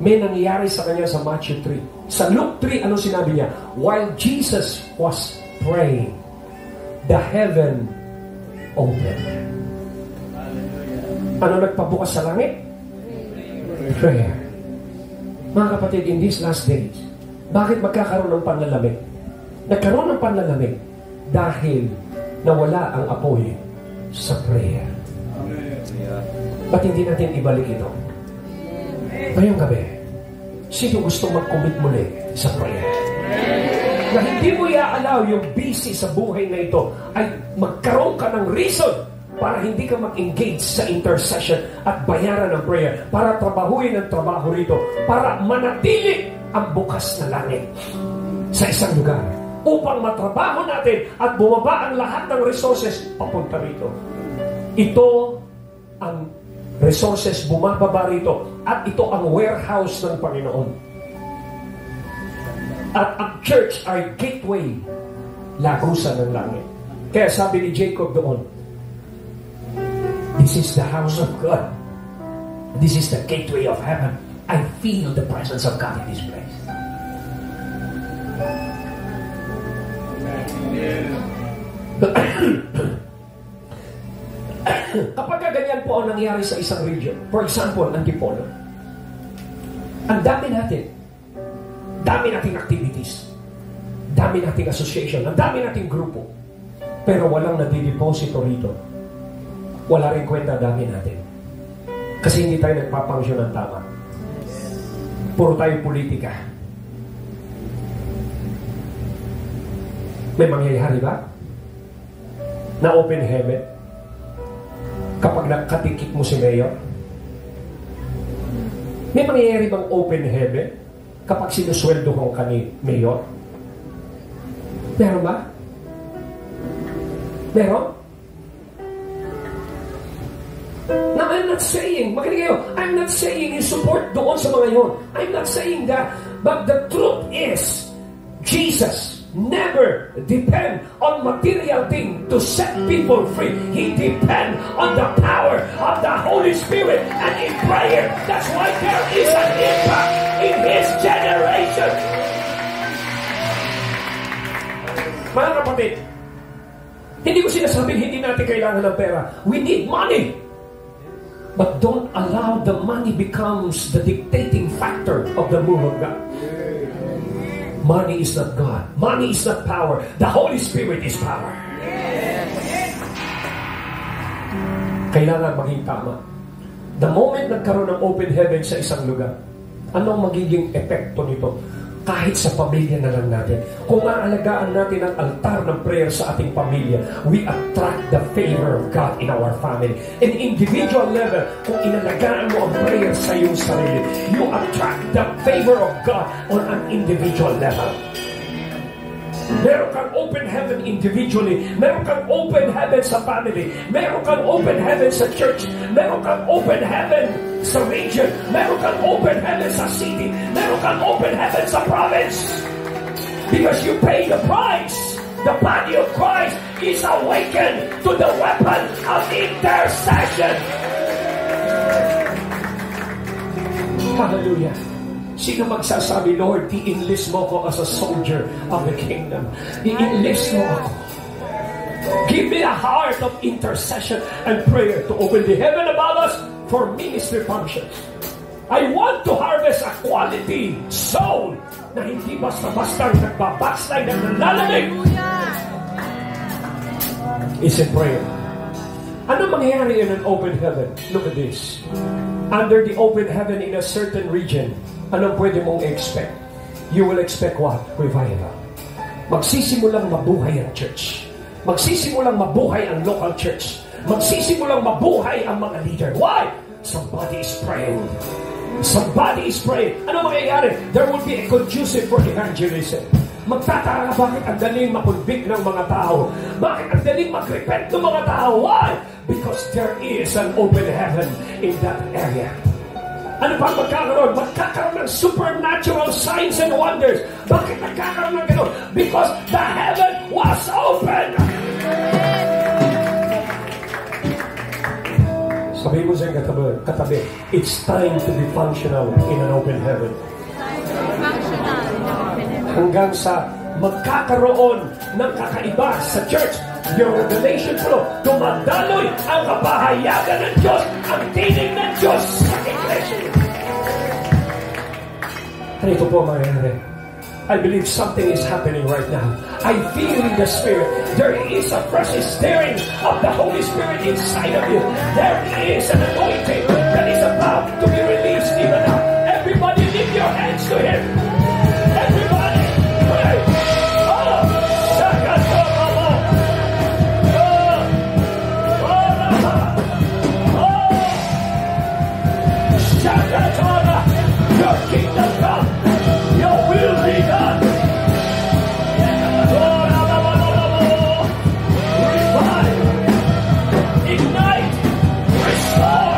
may nangyayari sa kanya sa Matthew 3. Sa Luke 3, ano sinabi niya? While Jesus was praying, the heaven opened. Ano nagpabukas sa langit? Prayer. Mga kapatid, in these last days, bakit magkakaroon ng panlalamig? Nagkaroon ng panlalamig dahil nawala ang apoy sa prayer. Ba't hindi natin ibalik ito? Ngayong gabi, sino gusto mag-commit muli sa prayer? Na hindi mo i-allow yung busy sa buhay na ito ay magkaroon ka ng reason para hindi ka mag-engage sa intercession at bayaran ng prayer, para trabahuin ang trabaho rito, para manatili ang bukas na langit sa isang lugar, upang matrabaho natin at bumaba ang lahat ng resources papunta rito. Ito ang resources bumababa rito at ito ang warehouse ng Panginoon. At ang church ay gateway, lagusan ng langit. Kaya sabi ni Jacob doon, this is the house of God. This is the gateway of heaven. I feel the presence of God in this place. Kapag ganyan po ang nangyari sa isang region, for example, Antipolo, ang dami nating activities, dami nating association, ang dami nating grupo, pero walang nadideposito rito. Wala rin kwenta dami natin. Kasi hindi tayo nagpapangsyon ng tama. Puro tayo politika. May mangyayari ba? Na open heaven? Kapag nakatikit mo si Mayor? May mangyayari bang open heaven? Kapag sinusweldo kong ka ni Mayor? Meron ba? Meron? Now, I'm not saying, makinig kayo, I'm not saying in support doon sa mga yun. I'm not saying that. But the truth is, Jesus never depend on material thing to set people free. He depend on the power of the Holy Spirit and in prayer. That's why there is an impact in His generation. Mga kapatid, hindi ko sinasabing hindi natin kailangan ng pera. We need money. But don't allow the money becomes the dictating factor of the move of God. Money is not God. Money is not power. The Holy Spirit is power. Kailangan maging tama. The moment nagkaroon ng open heaven sa isang lugar, anong magiging epekto nito? Kahit sa pamilya na lang natin. Kung aalagaan natin ang altar ng prayer sa ating pamilya, we attract the favor of God in our family. In individual level, kung inalagaan mo ang prayer sa iyong sarili, you attract the favor of God on an individual level. Meron kang open heaven individually. Meron kang open heaven sa family. Meron kang open heaven sa church. Meron kang open heaven sa region. Meron kang open heaven sa city. Meron kang open heaven sa province. Because you pay the price. The body of Christ is awakened to the weapon of intercession. Hallelujah. Sino magsasabi, Lord, i-enlist mo ko as a soldier of the kingdom. I-enlist mo ako. Give me a heart of intercession and prayer to open the heaven above us for ministry functions. I want to harvest a quality soul na hindi basta-basta nagbabaslay na nalalamig. It's in prayer. Ano mangyayari in an open heaven? Look at this. Under the open heaven in a certain region, anong pwede mong expect? You will expect what? Revival. Magsisimulang mabuhay ang church. Magsisimulang mabuhay ang local church. Magsisimulang mabuhay ang mga leader. Why? Somebody is praying. Somebody is praying. Ano mangyayari? There will be a conducive for evangelism. Magtataka, bakit ang daling makonvict ng mga tao? Bakit ang daling mag-repent ng mga tao? Why? Because there is an open heaven in that area. Ano pa magkakaroon? Magkakaroon ng supernatural signs and wonders. Bakit nagkakaroon ng gano'n? Because the heaven was open. Sabi mo mo sa katabi, it's time to be functional in an open heaven. Hanggang sa magkakaroon ng kakaiba sa church, yung revelation flow, dumadaloy ang kapahayagan ng Diyos, ang tinig ng Diyos sa iglesia. And ito po mangyayari. I believe something is happening right now. I feel in the Spirit, there is a fresh stirring of the Holy Spirit inside of you. There is an anointing that is about to be released even now. Everybody lift your hands to Him. Everybody, pray. Oh, Shakatorama. Oh, Shakatorama. Your kingdom come. Your will be done. Revive, ignite, restore,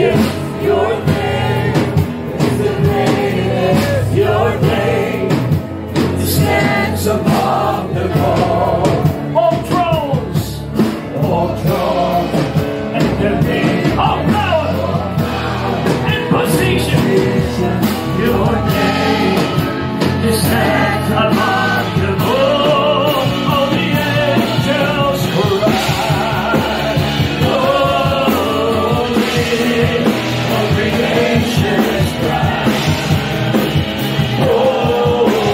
Your name is the greatest. Your name stands above them all. All thrones, and everything, all power and position. Your name stands above them all. All the angels cry, holy, all creation is cry, holy,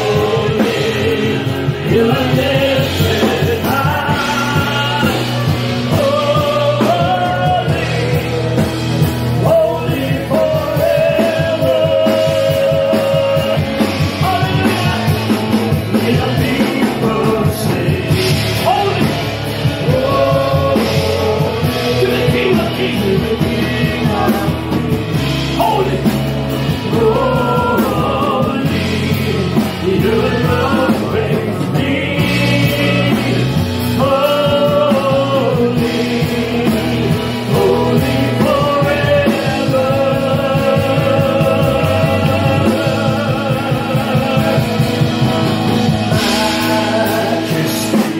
you are lifted high, holy, holy forever. Hallelujah. May the people sing, holy, to the King of Kings, to the King of holy, holy, you alone praise me, holy, holy forever. Majesty,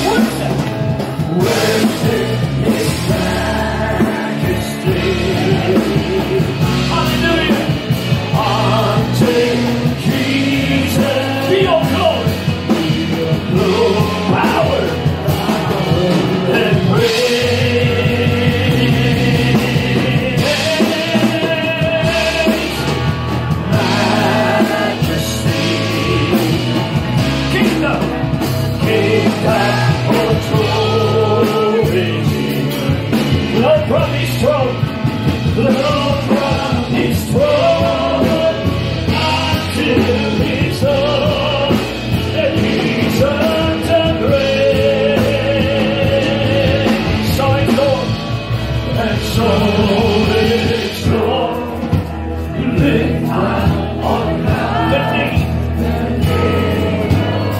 worship, worship His majesty. Hallelujah. Unto Jesus be all glory, power, and praise. Majesty, kingdom, authority. Lord from His throne, Lord from His throne, until His own, and His earth and grace. So it's Lord, and so it's Lord. Lift up on the name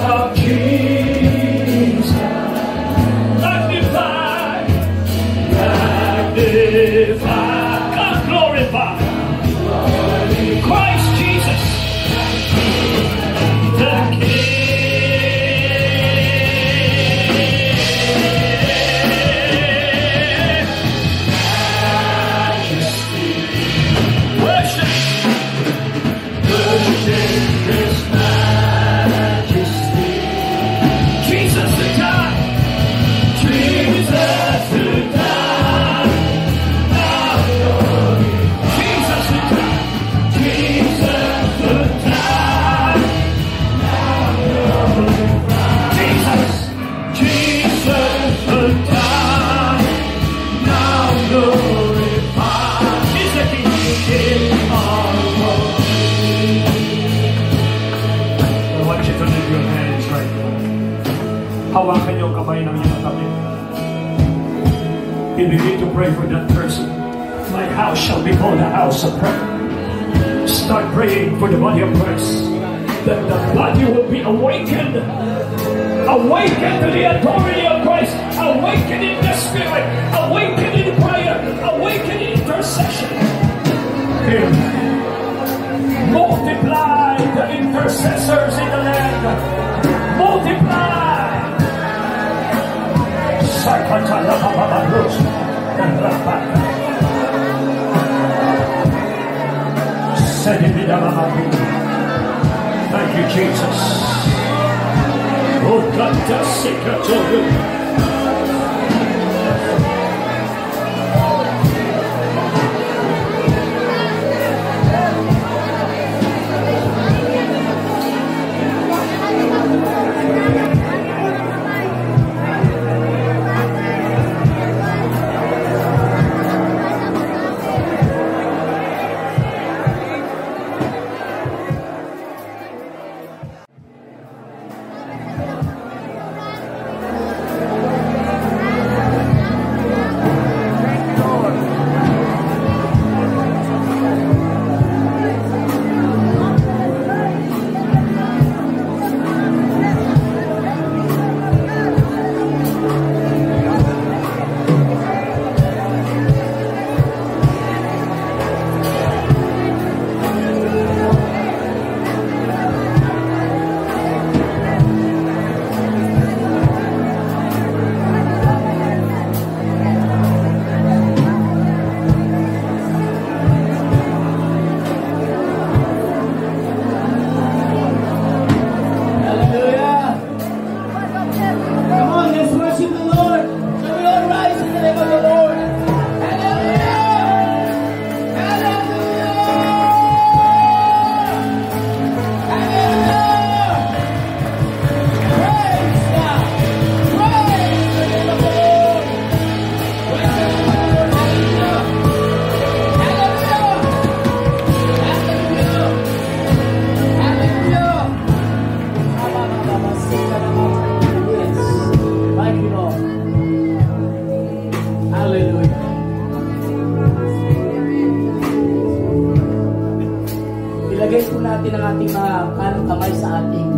of Jesus. Magnify, God glorify Christ Jesus, the King. Majesty, worship His majesty. Jesus the God, Jesus the God. Jesus the God, Jesus the God. Jesus, Jesus the God. Now glorified. He's the King of glory. I want you to lift your hands right now. Hawakan niyo ang kamay ng iyong katabi. You begin to pray for that person. My house shall be called a house of prayer. Start praying for the body of Christ, that the body will be awakened. Awaken to the authority of Christ. Awaken in the Spirit. Awaken in prayer. Awaken in intercession. Multiply the intercessors in the land. Multiply. Thank you, Jesus. Oh, God, just seek your children. natin ang ating mga kanang kamay sa ating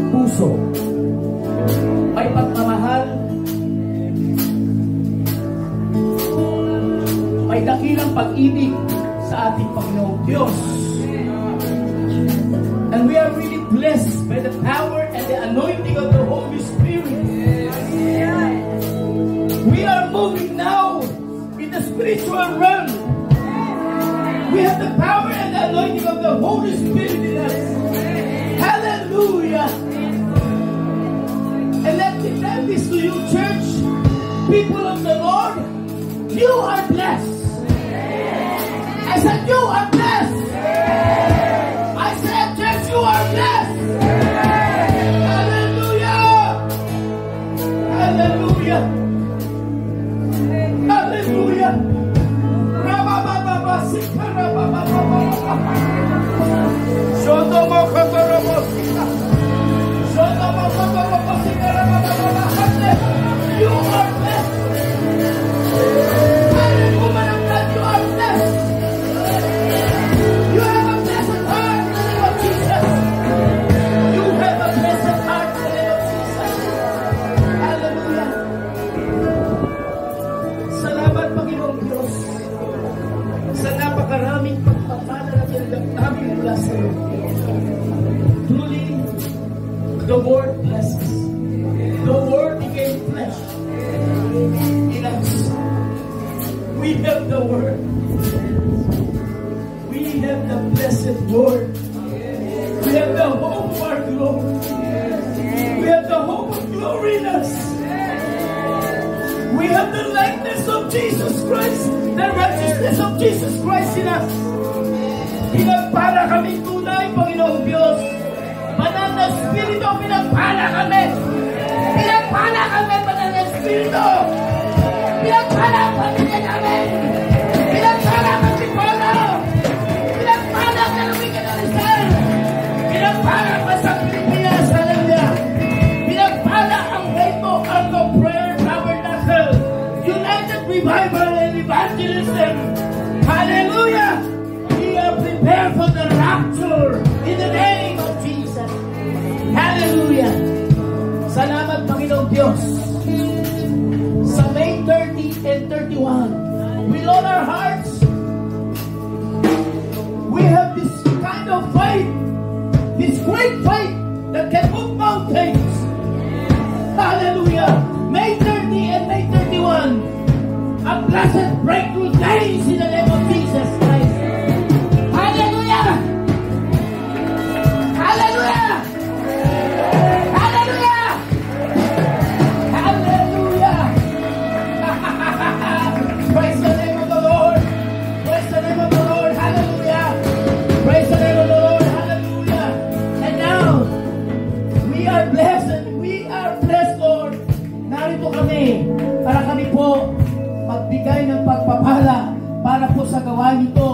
puso. May pagmamahal, may dakilang pag-ibig sa ating Panginoong Diyos. And we are really blessed by the power and the anointing of the Holy Spirit. We are moving now in the spiritual realm. We have the power and the anointing of the Holy Spirit in us. Hallelujah. And let me tell this to you, church, people of the Lord, you are blessed. I said you are blessed. I said, church, you are blessed. Hallelujah. Hallelujah. Hallelujah. You are blessed. Woman of God, you are blessed. You have a blessed heart in the name of Jesus. You have a blessed heart in the name of Jesus. Hallelujah. Salamat, Panginoong Diyos, sa napakaraming pagpapala na tinanggap namin mula sa iyo. Truly, the Word blesses. The Word became flesh in us. We have the Word. We have the blessed Word. We have the hope of our glory. We have the hope of glory in us. We have the likeness of Jesus Christ, the righteousness of Jesus Christ in us. Pinagpala kami tunay, Panginoong Diyos. Banal na Espiritu, pinagpala kami. Pinagpala kami, Banal na Espiritu. Pinagpala ang pamilya namin. Pinagpala ang Antipolo. Pinagpala ang Lalawigan ng Rizal. Pinagpala ang Masang Pilipinas. Hallelujah. Pinagpala ang Rainbow Arco Prayer Tabernacle, United Revival and Evangelism. Hallelujah. We are prepared for the rapture in the name of Jesus. Hallelujah. Salamat, Panginoong Diyos. Sa May 30 and 31, with all our hearts, we have this kind of faith, this great faith that can move mountains. Hallelujah. May 30 and May 31, a blessed breakthrough days in the name of Jesus Christ. Hallelujah. Hallelujah. Hallelujah. Hallelujah. Praise the name of the Lord. Praise the name of the Lord. Hallelujah. Praise the name of the Lord. Hallelujah. And now, we are blessed and we are blessed, Lord. Narito kami para kami po magbigay ng pagpapala para po sa gawain ito